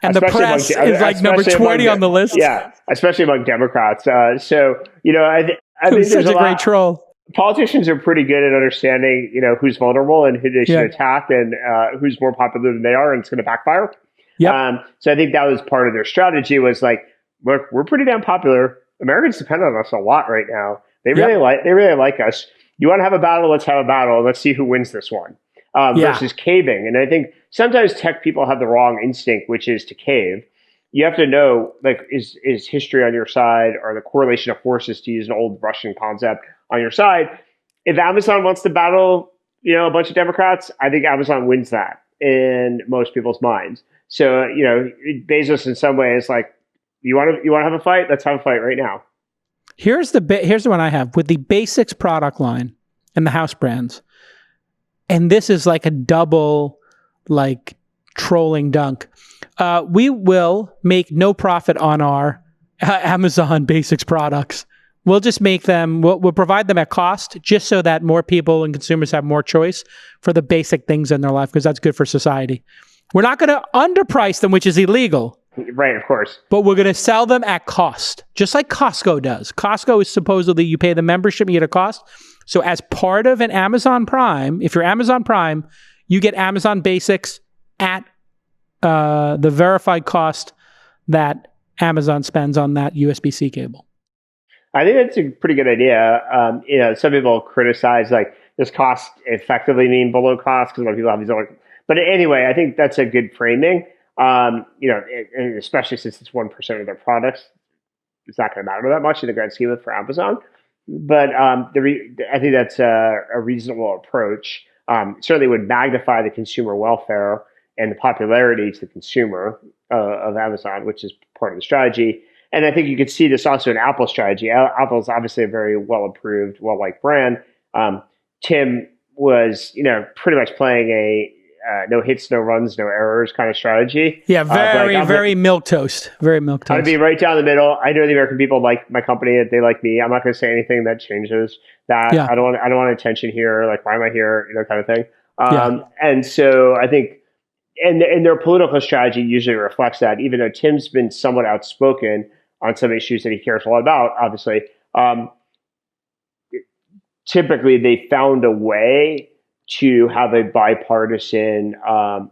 And especially the press is like number 20 on the list. Yeah, especially among Democrats. So, you know, I think such a great troll. Politicians are pretty good at understanding, you know, who's vulnerable and who they should attack and who's more popular than they are, and it's going to backfire. So I think that was part of their strategy, was like, look, we're pretty damn popular. Americans depend on us a lot right now. They really like us. You want to have a battle? Let's have a battle. Let's see who wins this one. Versus caving. And I think sometimes tech people have the wrong instinct, which is to cave. You have to know, like, is history on your side, or the correlation of forces, to use an old Russian concept, on your side? If Amazon wants to battle, you know, a bunch of Democrats, I think Amazon wins that in most people's minds. So, you know, Bezos in some ways, like, you want to have a fight? Let's have a fight right now. Here's the one I have with the basics product line and the house brands. And this is like a double, like, trolling dunk. We will make no profit on our Amazon basics products. We'll just make them, we'll provide them at cost, just so that more people and consumers have more choice for the basic things in their life, because that's good for society. We're not going to underprice them, which is illegal. Right, of course. But we're going to sell them at cost, just like Costco does. Costco is supposedly, you pay the membership, you get a cost. So as part of an Amazon Prime, if you're Amazon Prime, you get Amazon Basics at the verified cost that Amazon spends on that USB-C cable. I think that's a pretty good idea. You know, some people criticize, like, does cost effectively mean below cost? Because a lot of people have these other. But anyway, I think that's a good framing. You know, and especially since it's 1% of their products, it's not going to matter that much in the grand scheme of it for Amazon. But I think that's a reasonable approach. Certainly would magnify the consumer welfare and the popularity to the consumer of Amazon, which is part of the strategy. And I think you could see this also in Apple's strategy. Apple's obviously a very well-approved, well-liked brand. Tim was, you know, pretty much playing a no hits, no runs, no errors kind of strategy. Yeah, very milquetoast. Very milquetoast. I'd be right down the middle. I know the American people like my company, that they like me. I'm not going to say anything that changes that. I don't want attention here. Like, why am I here? You know, kind of thing. And so I think, and their political strategy usually reflects that, even though Tim's been somewhat outspoken on some issues that he cares a lot about, obviously. Typically, they found a way to have a bipartisan,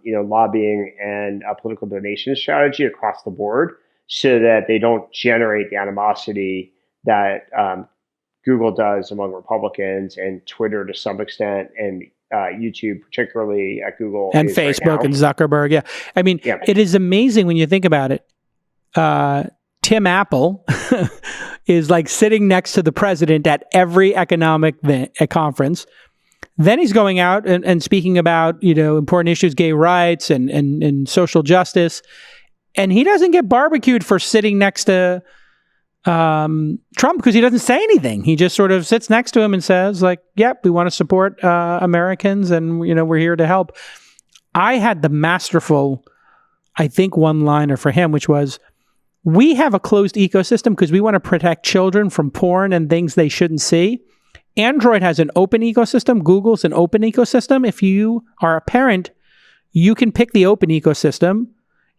you know, lobbying and political donation strategy across the board, so that they don't generate the animosity that Google does among Republicans, and Twitter to some extent, and YouTube, particularly at Google, and is Facebook right now. and Zuckerberg. Yeah. I mean, It is amazing when you think about it. Tim Apple is like sitting next to the president at every economic conference. Then he's going out and speaking about, important issues, gay rights and social justice. And he doesn't get barbecued for sitting next to Trump because he doesn't say anything. He just sort of sits next to him and says, like, yep, we want to support Americans and, we're here to help. I had the masterful, I think, one-liner for him, which was, we have a closed ecosystem because we want to protect children from porn and things they shouldn't see. Android has an open ecosystem. Google's an open ecosystem. If you are a parent, you can pick the open ecosystem.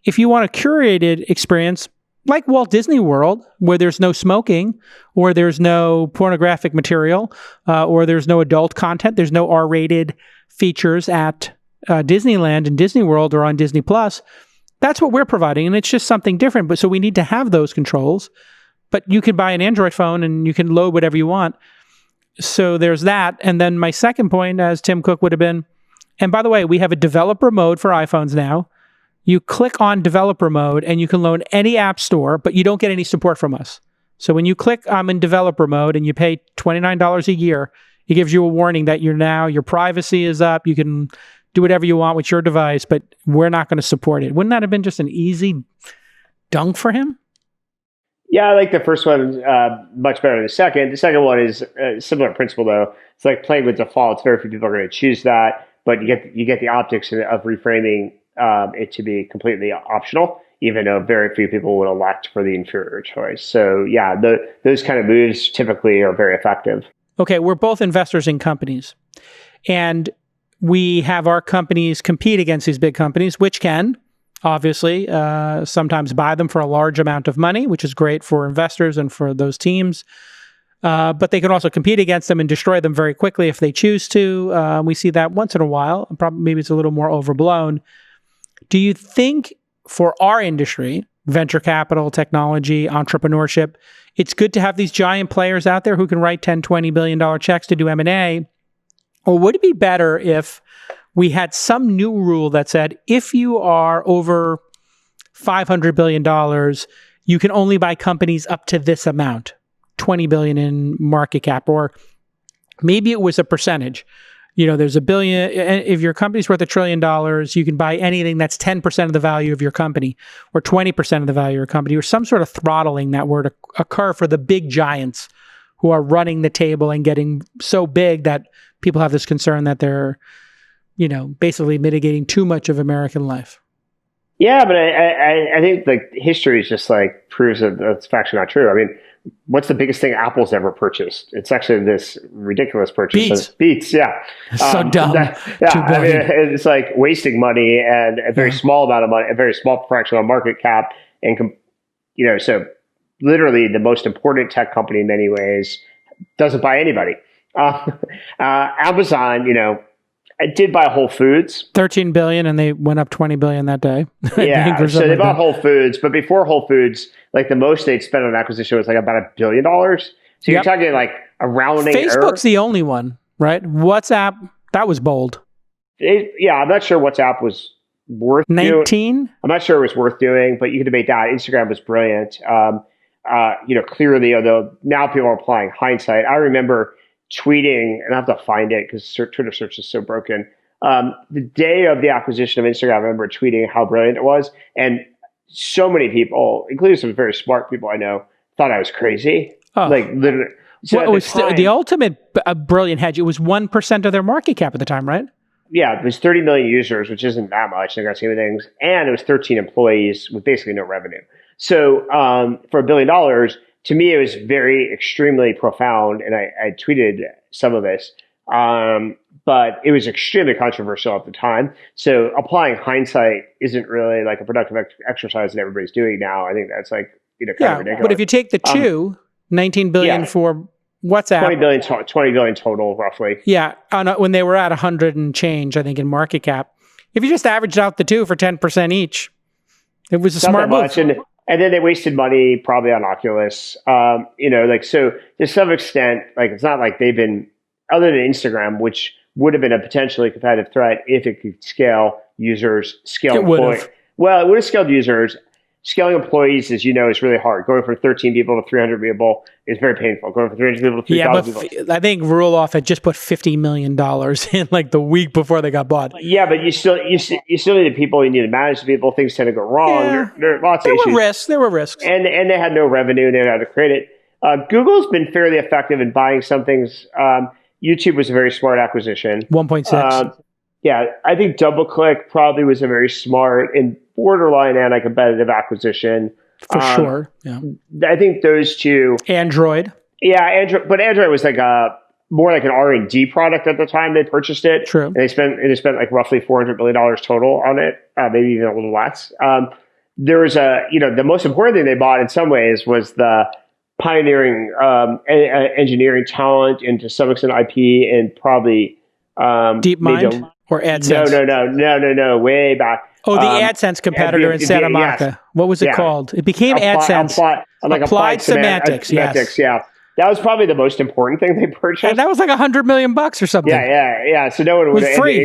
If you want a curated experience, like Walt Disney World, where there's no smoking, or there's no pornographic material, or there's no adult content, there's no R-rated features at Disneyland and Disney World or on Disney Plus, that's what we're providing, and it's just something different. But so we need to have those controls. But you can buy an Android phone and you can load whatever you want. So there's that. And then my second point, as Tim Cook would have been, and by the way, we have a developer mode for iPhones now. You click on developer mode and you can load any app store, but you don't get any support from us. So when you click I'm in developer mode and you pay $29 a year, it gives you a warning that your privacy is up. You can do whatever you want with your device, but we're not going to support it. Wouldn't that have been just an easy dunk for him? Yeah, I like the first one much better than the second. The second one is a similar principle, though. It's like playing with defaults. Very few people are going to choose that, but you get the optics of reframing it to be completely optional, even though very few people would elect for the inferior choice. So yeah, those kind of moves typically are very effective. Okay, we're both investors in companies, and we have our companies compete against these big companies, which can obviously sometimes buy them for a large amount of money, which is great for investors and for those teams. But they can also compete against them and destroy them very quickly if they choose to. We see that once in a while. Probably maybe it's a little more overblown. Do you think for our industry, venture capital, technology, entrepreneurship, it's good to have these giant players out there who can write $10, $20 billion checks to do M&A? Or would it be better if we had some new rule that said, if you are over $500 billion, you can only buy companies up to this amount, 20 billion in market cap, or maybe it was a percentage. There's $1 billion. If your company's worth $1 trillion, you can buy anything that's 10% of the value of your company or 20% of the value of your company, or some sort of throttling that were to occur for the big giants who are running the table and getting so big that people have this concern that they're basically mitigating too much of American life. Yeah, but I think history is just proves that that's factually not true. I mean, what's the biggest thing Apple's ever purchased? It's actually this ridiculous purchase. Beats, yeah. So dumb. I mean, it's like wasting money and a very small amount of money, a very small fraction of market cap. And, so literally the most important tech company in many ways doesn't buy anybody. Amazon, I did buy Whole Foods. 13 billion, and they went up 20 billion that day. Yeah, so they bought Whole Foods, but before Whole Foods, the most they'd spent on acquisition was about $1 billion. So you're talking a rounding error. Facebook's the only one, right? WhatsApp, that was bold. I'm not sure WhatsApp was worth 19? doing. I'm not sure it was worth doing, but you can debate that. Instagram was brilliant. Clearly, although now people are applying hindsight. I remember tweeting, and I have to find it because Twitter search is so broken. The day of the acquisition of Instagram, I remember tweeting how brilliant it was. And so many people, including some very smart people I know, thought I was crazy. Literally. So it was the ultimate brilliant hedge. It was 1% of their market cap at the time, right? Yeah, it was 30 million users, which isn't that much in the grand scheme of things. And it was 13 employees with basically no revenue. So for $1 billion, to me, it was extremely profound, and I tweeted some of this, but it was extremely controversial at the time. So applying hindsight isn't really a productive exercise that everybody's doing now. I think that's kind of ridiculous. But if you take the 19 billion for WhatsApp, 20 billion total, roughly. Yeah, when they were at 100 and change, I think in market cap. If you just averaged out the two for 10% each, it was a smart move. And then they wasted money probably on Oculus. So to some extent, like it's not like they've been, other than Instagram, which would have been a potentially competitive threat if it could scale users, scale employees. Well, it would have scaled users. Scaling employees, as you know, is really hard. Going from 13 people to 300 people is very painful. Going from 300 people to 3,000 people. I think Roloff had just put $50 million in like the week before they got bought. Yeah, but you still need people. You need to manage the people. Things tend to go wrong. Yeah. There are lots of issues. There were risks. And they had no revenue. And they had to create it. Google's been fairly effective in buying some things. YouTube was a very smart acquisition. 1.6. Yeah, I think DoubleClick probably was a very smart and borderline anti-competitive acquisition. For sure. Yeah. I think those two. Android. Yeah, Android was like more like an R&D product at the time they purchased it. True. And they spent like roughly $400 million total on it, maybe even a little less. There was the most important thing they bought in some ways was the pioneering engineering talent and to some extent IP and probably DeepMind or AdSense? No, way back. Oh, the AdSense competitor in Santa Monica. Yes. What was it called? It became AdSense. Applied Semantics. Yes. Yeah. That was probably the most important thing they purchased. And that was like $100 million or something. Yeah. So no one would. Free.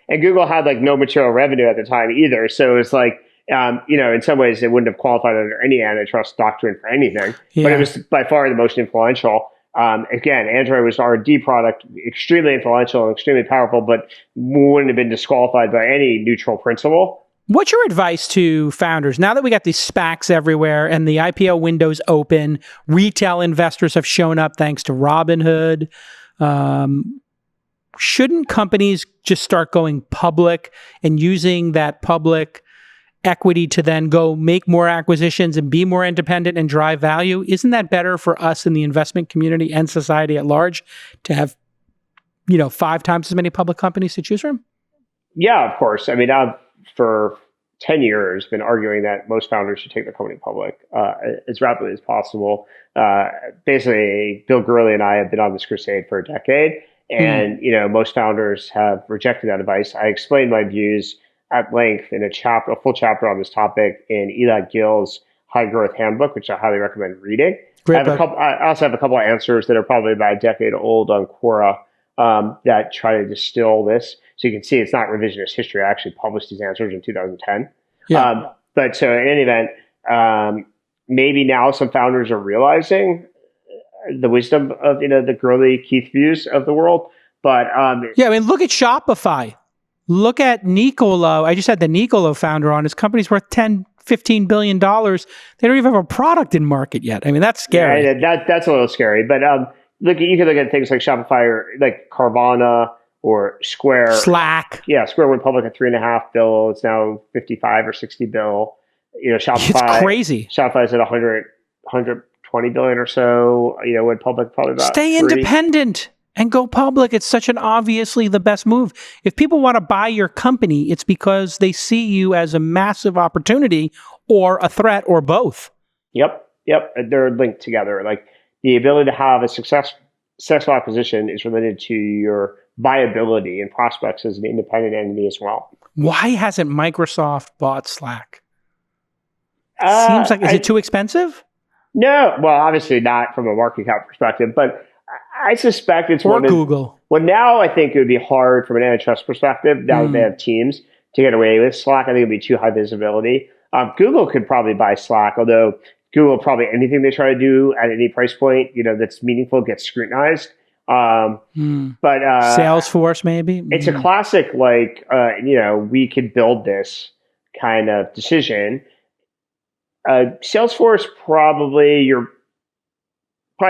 And Google had like no material revenue at the time either. So it's like, in some ways it wouldn't have qualified under any antitrust doctrine for anything. Yeah. But it was by far the most influential. Again, Android was an R&D product, extremely influential and extremely powerful, but wouldn't have been disqualified by any neutral principle. What's your advice to founders? Now that we got these SPACs everywhere and the IPO window's open, retail investors have shown up thanks to Robinhood. Shouldn't companies just start going public and using that public equity to then go make more acquisitions and be more independent and drive value? Isn't that better for us in the investment community and society at large to have, 5 times as many public companies to choose from? Yeah, of course. I mean, I've for 10 years been arguing that most founders should take the company public as rapidly as possible. Basically, Bill Gurley and I have been on this crusade for a decade, and most founders have rejected that advice. I explained my views at length in a full chapter on this topic in Eli Gill's High Growth Handbook, which I highly recommend reading. I also have a couple of answers that are probably about a decade old on Quora that try to distill this. So you can see it's not revisionist history. I actually published these answers in 2010. Yeah. But so in any event, maybe now some founders are realizing the wisdom of the Gurley Keith views of the world. But look at Shopify. Look at Nicolo. I just had the Nicolo founder on. His company's worth $10-15 billion. They don't even have a product in market yet. I mean, that's scary. Yeah, that's a little scary. But you can look at things like Shopify or like Carvana or Square. Slack. Yeah, Square went public at $3.5 billion. It's now $55 or $60 billion. Shopify. It's crazy. Shopify's at $120 billion or so. Went public probably about. Stay independent and go public. It's such an obviously the best move. If people want to buy your company, it's because they see you as a massive opportunity or a threat or both. Yep. They're linked together. Like the ability to have a successful acquisition is related to your viability and prospects as an independent entity as well. Why hasn't Microsoft bought Slack? Seems like, is it too expensive? No. Well, obviously not from a market cap perspective, but I suspect it's or Google. Well, now I think it would be hard from an antitrust perspective. Now that they have Teams to get away with Slack, I think it would be too high visibility. Google could probably buy Slack, although Google probably anything they try to do at any price point, that's meaningful gets scrutinized. But Salesforce maybe. It's a classic, we could build this kind of decision. Salesforce probably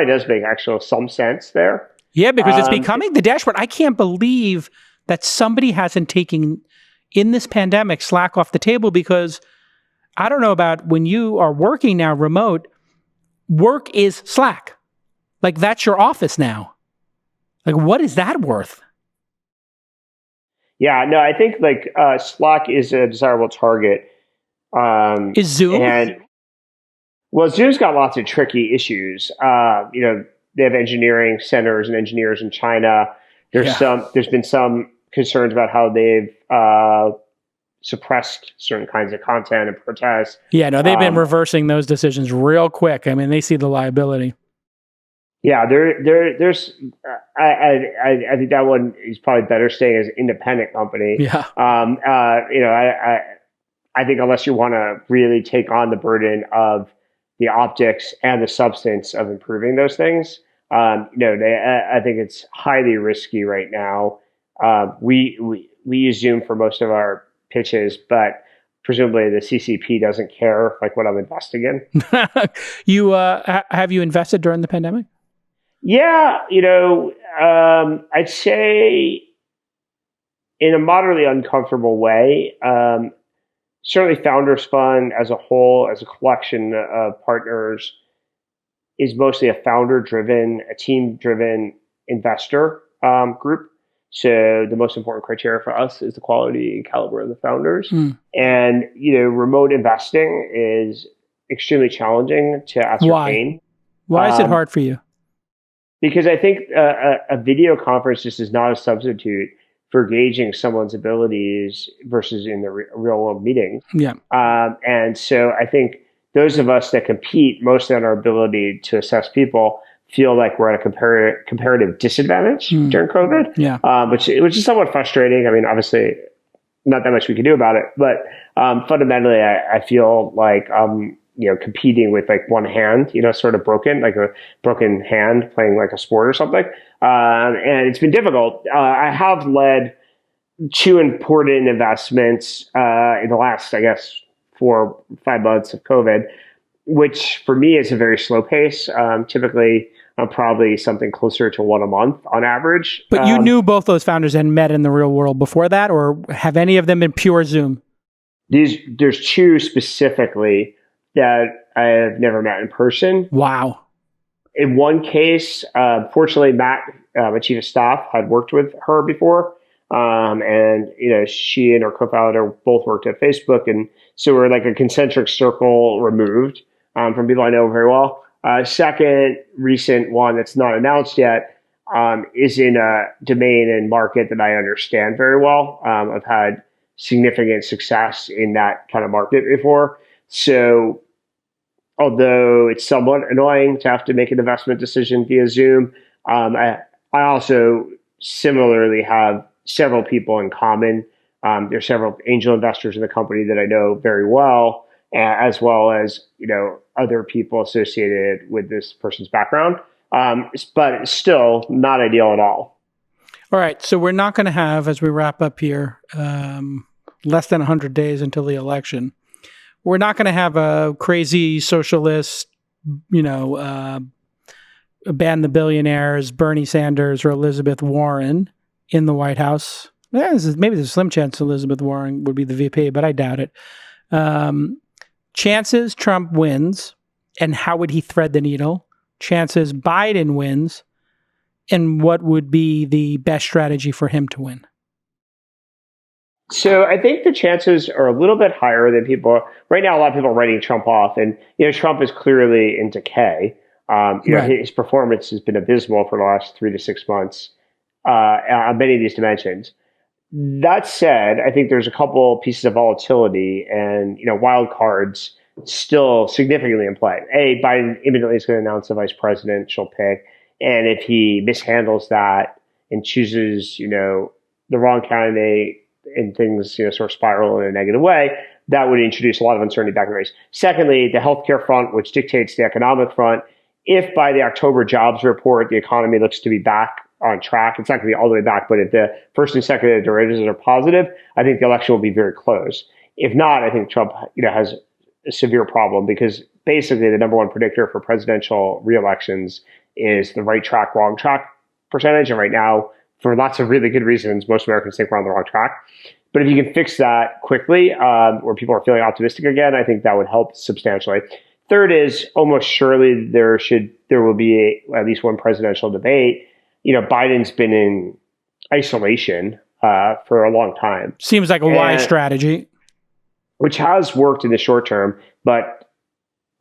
does make actually some sense there. Yeah, because it's becoming the dashboard. I can't believe that somebody hasn't taken in this pandemic Slack off the table, because I don't know about when you are working now remote, work is Slack. Like that's your office now. Like what is that worth? Yeah, no, I think Slack is a desirable target. Is Zoom? Zoom's got lots of tricky issues. They have engineering centers and engineers in China. There's been some concerns about how they've suppressed certain kinds of content and protests. Yeah, no, they've been reversing those decisions real quick. I mean, they see the liability. Yeah, there's. I think that one is probably better staying as an independent company. Yeah. I think unless you want to really take on the burden of the optics and the substance of improving those things, I think it's highly risky right now. We use Zoom for most of our pitches, but presumably the CCP doesn't care like what I'm investing in. Have you invested during the pandemic? Yeah, I'd say in a moderately uncomfortable way. Certainly Founders Fund as a whole, as a collection of partners, is mostly a founder-driven, a team-driven investor group. So the most important criteria for us is the quality and caliber of the founders. And, remote investing is extremely challenging to ascertain. Why is it hard for you? Because I think a video conference just is not a substitute for gauging someone's abilities versus in the real world meeting. Yeah. And so I think those of us that compete mostly on our ability to assess people feel like we're at a comparative disadvantage during COVID. Yeah. Which is somewhat frustrating. I mean, obviously not that much we can do about it, but fundamentally I feel like competing with like one hand, sort of broken, like a broken hand playing like a sport or something. And it's been difficult. I have led two important investments in the last, I guess, 4 or 5 months of COVID, which for me is a very slow pace. Typically, I'm probably something closer to one a month on average. But you knew both those founders and met in the real world before that, or have any of them been pure Zoom? There's two specifically that I have never met in person. Wow. In one case, fortunately, Matt, my chief of staff, had worked with her before. And, she and her co-founder both worked at Facebook. And so we're like a concentric circle removed from people I know very well. Second recent one that's not announced yet is in a domain and market that I understand very well. I've had significant success in that kind of market before. So although it's somewhat annoying to have to make an investment decision via Zoom, I also similarly have several people in common. There's several angel investors in the company that I know very well as other people associated with this person's background. But it's still not ideal at all. All right. So we're not going to have, as we wrap up here, less than 100 days until the election. We're not going to have a crazy socialist, ban the billionaires, Bernie Sanders or Elizabeth Warren in the White House. Maybe there's a slim chance Elizabeth Warren would be the VP, but I doubt it. Chances Trump wins, and how would he thread the needle? Chances Biden wins, and what would be the best strategy for him to win? So I think the chances are a little bit higher than people. Right now, a lot of people are writing Trump off, and Trump is clearly in decay. Right. His performance has been abysmal for the last 3 to 6 months on many of these dimensions. That said, I think there's a couple pieces of volatility and wild cards still significantly in play. Biden imminently is going to announce the vice presidential pick, and if he mishandles that and chooses the wrong candidate and things sort of spiral in a negative way, that would introduce a lot of uncertainty back in the race. Secondly, the healthcare front, which dictates the economic front, if by the October jobs report the economy looks to be back on track, it's not going to be all the way back, but if the first and second derivatives are positive, I think the election will be very close. If not, I think Trump has a severe problem, because basically the number one predictor for presidential re-elections is the right track, wrong track percentage. And right now, for lots of really good reasons, most Americans think we're on the wrong track. But if you can fix that quickly, where people are feeling optimistic again, I think that would help substantially. Third is almost surely there will be at least one presidential debate. Biden's been in isolation for a long time. Seems like a wise strategy, which has worked in the short term. But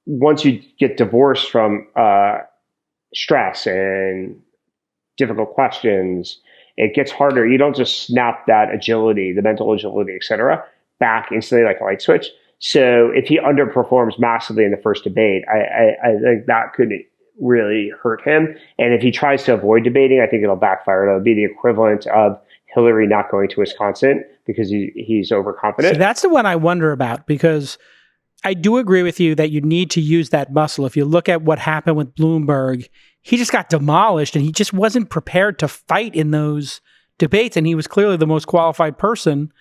once you get divorced from stress and difficult questions, it gets harder. You don't just snap that agility, the mental agility, et cetera, back instantly like a light switch. So if he underperforms massively in the first debate, I think that could really hurt him. And if he tries to avoid debating, I think it'll backfire. It'll be the equivalent of Hillary not going to Wisconsin because he's overconfident. So that's the one I wonder about, because I do agree with you that you need to use that muscle. If you look at what happened with Bloomberg, he just got demolished and he just wasn't prepared to fight in those debates. And he was clearly the most qualified person,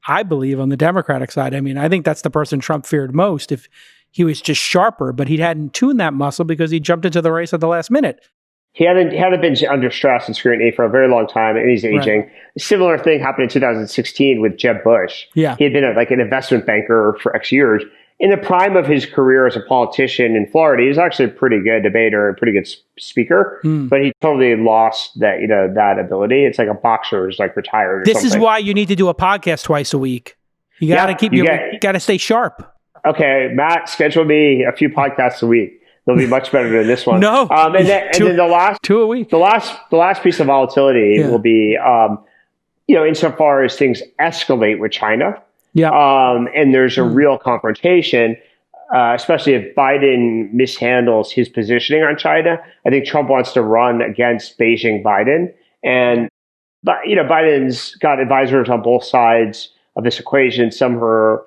I believe, on the Democratic side. I mean, I think that's the person Trump feared most if he was just sharper, but he hadn't tuned that muscle because he jumped into the race at the last minute. He hadn't been under stress and scrutiny for a very long time, and he's aging. Right. A similar thing happened in 2016 with Jeb Bush. Yeah. He had been like an investment banker for X years. In the prime of his career as a politician in Florida, he was actually a pretty good debater and pretty good speaker, but he totally lost that, that ability. It's like a boxer who's like retired. This is why you need to do a podcast twice a week. You got to you got to stay sharp. Okay, Matt, schedule me a few podcasts a week. They'll be much better than this one. No, and then the last 2 a week. The last piece of volatility will be, insofar as things escalate with China. Yeah. And there's a real confrontation, especially if Biden mishandles his positioning on China. I think Trump wants to run against Beijing Biden. But Biden's got advisors on both sides of this equation. Some who are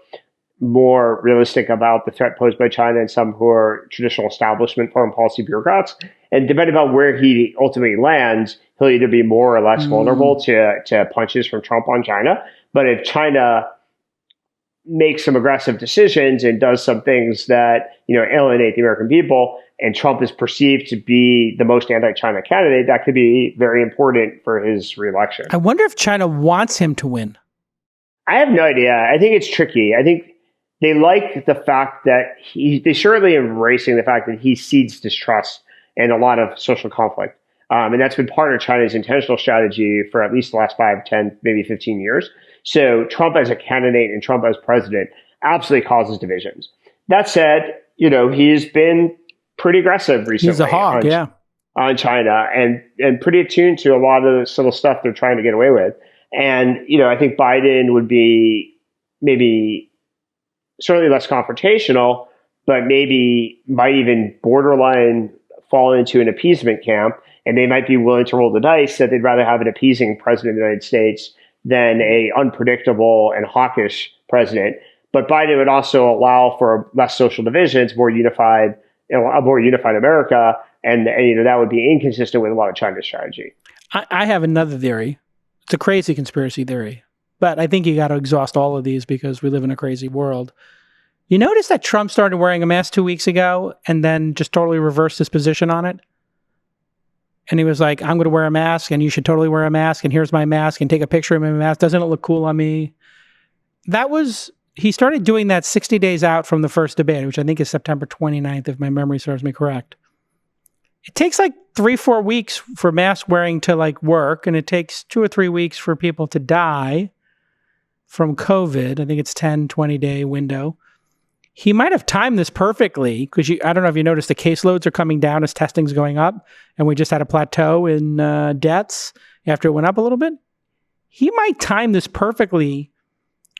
more realistic about the threat posed by China and some who are traditional establishment foreign policy bureaucrats. And depending on where he ultimately lands, he'll either be more or less vulnerable to punches from Trump on China. But if China makes some aggressive decisions and does some things that, alienate the American people, and Trump is perceived to be the most anti-China candidate, that could be very important for his reelection. I wonder if China wants him to win. I have no idea. I think it's tricky. I think they like the fact that they surely embracing the fact that he seeds distrust and a lot of social conflict. And that's been part of China's intentional strategy for at least the last 5, 10, maybe 15 years. So Trump as a candidate and Trump as president absolutely causes divisions. That said, he's been pretty aggressive recently. He's a hawk, on China and pretty attuned to a lot of the subtle stuff they're trying to get away with. And, I think Biden would be maybe certainly less confrontational, but maybe might even borderline fall into an appeasement camp. And they might be willing to roll the dice that they'd rather have an appeasing president of the United States than a unpredictable and hawkish president. But Biden would also allow for less social divisions, more unified, a more unified America. And that would be inconsistent with a lot of China's strategy. I have another theory. It's a crazy conspiracy theory, but I think you got to exhaust all of these because we live in a crazy world. You notice that Trump started wearing a mask 2 weeks ago and then just totally reversed his position on it? And he was like, I'm going to wear a mask and you should totally wear a mask. And here's my mask and take a picture of my mask. Doesn't it look cool on me? He started doing that 60 days out from the first debate, which I think is September 29th, if my memory serves me correct. It takes like 3-4 weeks for mask wearing to work. And it takes 2 or 3 weeks for people to die from COVID. I think it's 10-20 day window. He might have timed this perfectly because I don't know if you noticed the caseloads are coming down as testing's going up, and we just had a plateau in deaths after it went up a little bit. He might time this perfectly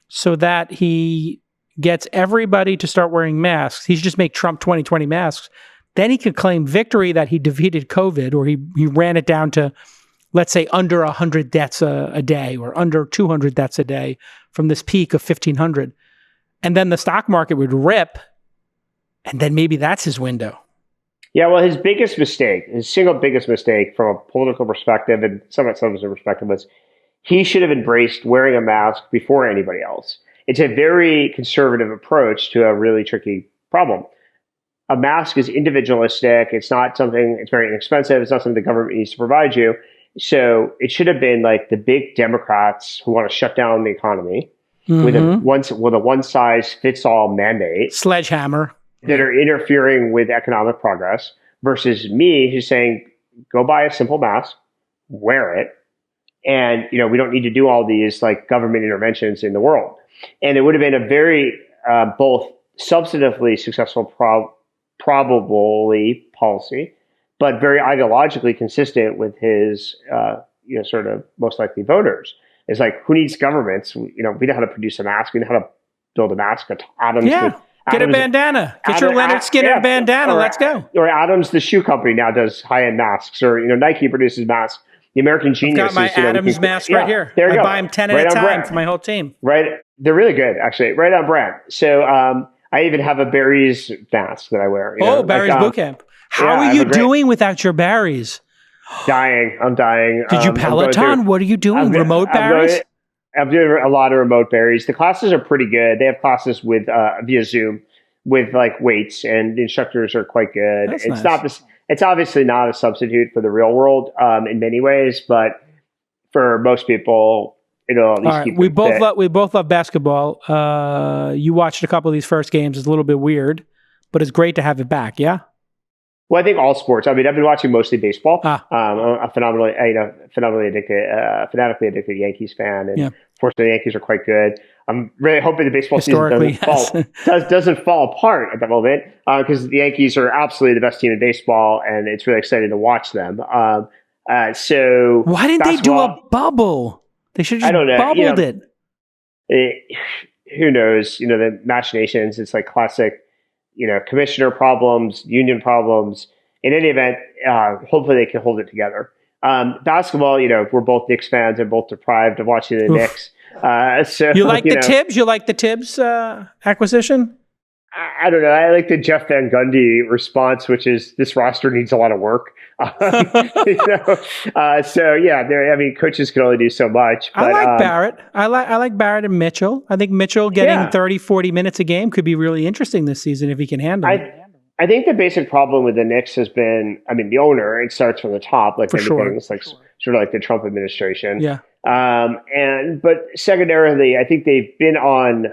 so that he gets everybody to start wearing masks. He should just make Trump 2020 masks. Then he could claim victory that he defeated COVID, or he ran it down to, let's say, under 100 deaths a day or under 200 deaths a day from this peak of 1,500. And then the stock market would rip, and then maybe that's his window. Yeah, well, his single biggest mistake from a political perspective and somewhat substantive perspective was he should have embraced wearing a mask before anybody else. It's a very conservative approach to a really tricky problem. A mask is individualistic. It's not something, it's very inexpensive. It's not something the government needs to provide you. So it should have been like the big Democrats who want to shut down the economy. With a one-size-fits-all mandate. Sledgehammer. That are interfering with economic progress versus me who's saying, go buy a simple mask, wear it, and we don't need to do all these government interventions in the world. And it would have been a very both substantively successful probably policy, but very ideologically consistent with his sort of most likely voters. It's like, who needs governments? We know how to produce a mask. We know how to build a mascot. Adams, get a bandana. Get your Leonard Skinner bandana. Let's go. Or Adams, the shoe company, now does high-end masks. Or Nike produces masks. The American Genius. I've got my Adams mask right here. There you go. I buy them 10 at a time for my whole team. Right, they're really good, actually. Right on brand. So I even have a Barry's mask that I wear. Barry's boot camp. How are you doing without your Barry's? Dying. I'm dying. Did you Peloton? What are you doing? Remote Barry's? I'm doing a lot of remote Barry's. The classes are pretty good. They have classes with via Zoom with like weights, and the instructors are quite good. That's it's nice. It's obviously not a substitute for the real world in many ways, but for most people, it'll at least keep we both love basketball. You watched a couple of these first games. It's a little bit weird, but it's great to have it back. Yeah. Well, I think all sports. I mean, I've been watching mostly baseball. I'm a fanatically addicted Yankees fan, and fortunately, the Yankees are quite good. I'm really hoping the baseball season doesn't fall apart at the moment because the Yankees are absolutely the best team in baseball, and it's really exciting to watch them. So why didn't they do a bubble? They should have just bubbled it. Who knows? The machinations. It's like classic. Commissioner problems, union problems. In any event, hopefully they can hold it together. Basketball, we're both Knicks fans and both deprived of watching the Knicks. So you like the Tibbs? You like the Tibbs acquisition? I don't know. I like the Jeff Van Gundy response, which is this roster needs a lot of work. So yeah, coaches can only do so much. But, I like Barrett. I like Barrett and Mitchell. I think Mitchell getting 30, 40 minutes a game could be really interesting this season if he can handle it. I think the basic problem with the Knicks has been, the owner. It starts from the top, like everything. It's like sort of like the Trump administration. Yeah. But secondarily, I think they've been on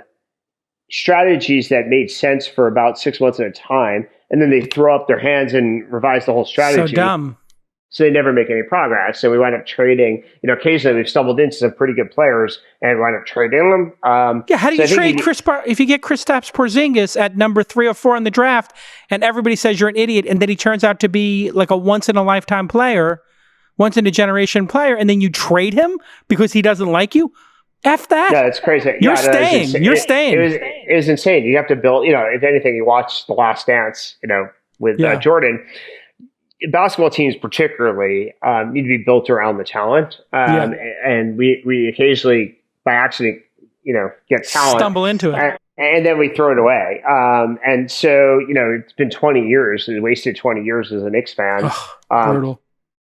strategies that made sense for about 6 months at a time, and then they throw up their hands and revise the whole strategy. So dumb. So they never make any progress. So we wind up trading. Occasionally we've stumbled into some pretty good players and wind up trading them. How do you trade if you get Kristaps Porzingis at number 3 or 4 in the draft, and everybody says you're an idiot, and then he turns out to be like a once in a lifetime player, once in a generation player, and then you trade him because he doesn't like you? F that. No, it's crazy. You're staying. You're staying. It was insane. You have to build, if anything, you watch The Last Dance, with Jordan. Basketball teams particularly need to be built around the talent. And we occasionally, by accident, get talent. Stumble into it. And then we throw it away. And so, it's been 20 years. We wasted 20 years as a Knicks fan. Brutal.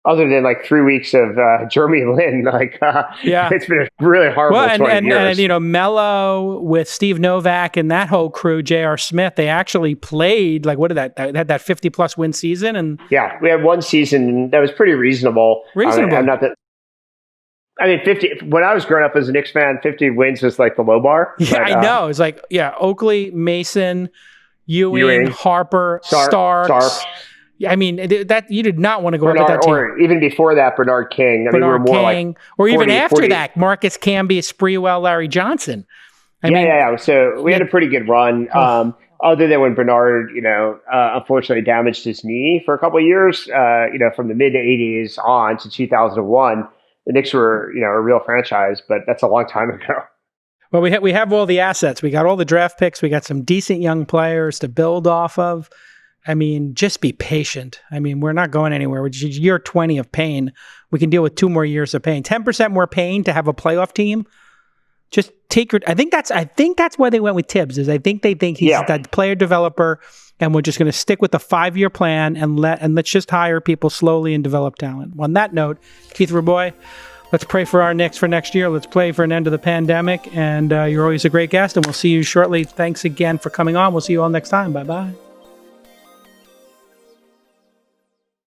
Other than like 3 weeks of Jeremy Lin, it's been a really horrible 20 years. And Melo with Steve Novak and that whole crew, J.R. Smith, they actually played they had that 50-plus win season. And we had one season that was pretty reasonable. 50. When I was growing up as a Knicks fan, 50 wins was like the low bar. Yeah, I know. It's like Oakley, Mason, Ewing, Harper, Starks. That you did not want to go up with that team. Or even before that, Bernard King. We were more like 40, even after that, Marcus Camby, Sprewell, Larry Johnson. So we had a pretty good run. Other than when Bernard, unfortunately damaged his knee for a couple of years, from the mid 80s on to 2001, the Knicks were, a real franchise, but that's a long time ago. Well, we have all the assets. We got all the draft picks. We got some decent young players to build off of. Just be patient. We're not going anywhere. We're just year 20 of pain. We can deal with 2 more years of pain. 10% more pain to have a playoff team. Just take your. I think that's why they went with Tibbs. I think they think he's that player developer, and we're just going to stick with the 5-year plan and let's just hire people slowly and develop talent. On that note, Keith Rabois, let's pray for our Knicks for next year. Let's pray for an end to the pandemic. And you're always a great guest, and we'll see you shortly. Thanks again for coming on. We'll see you all next time. Bye bye.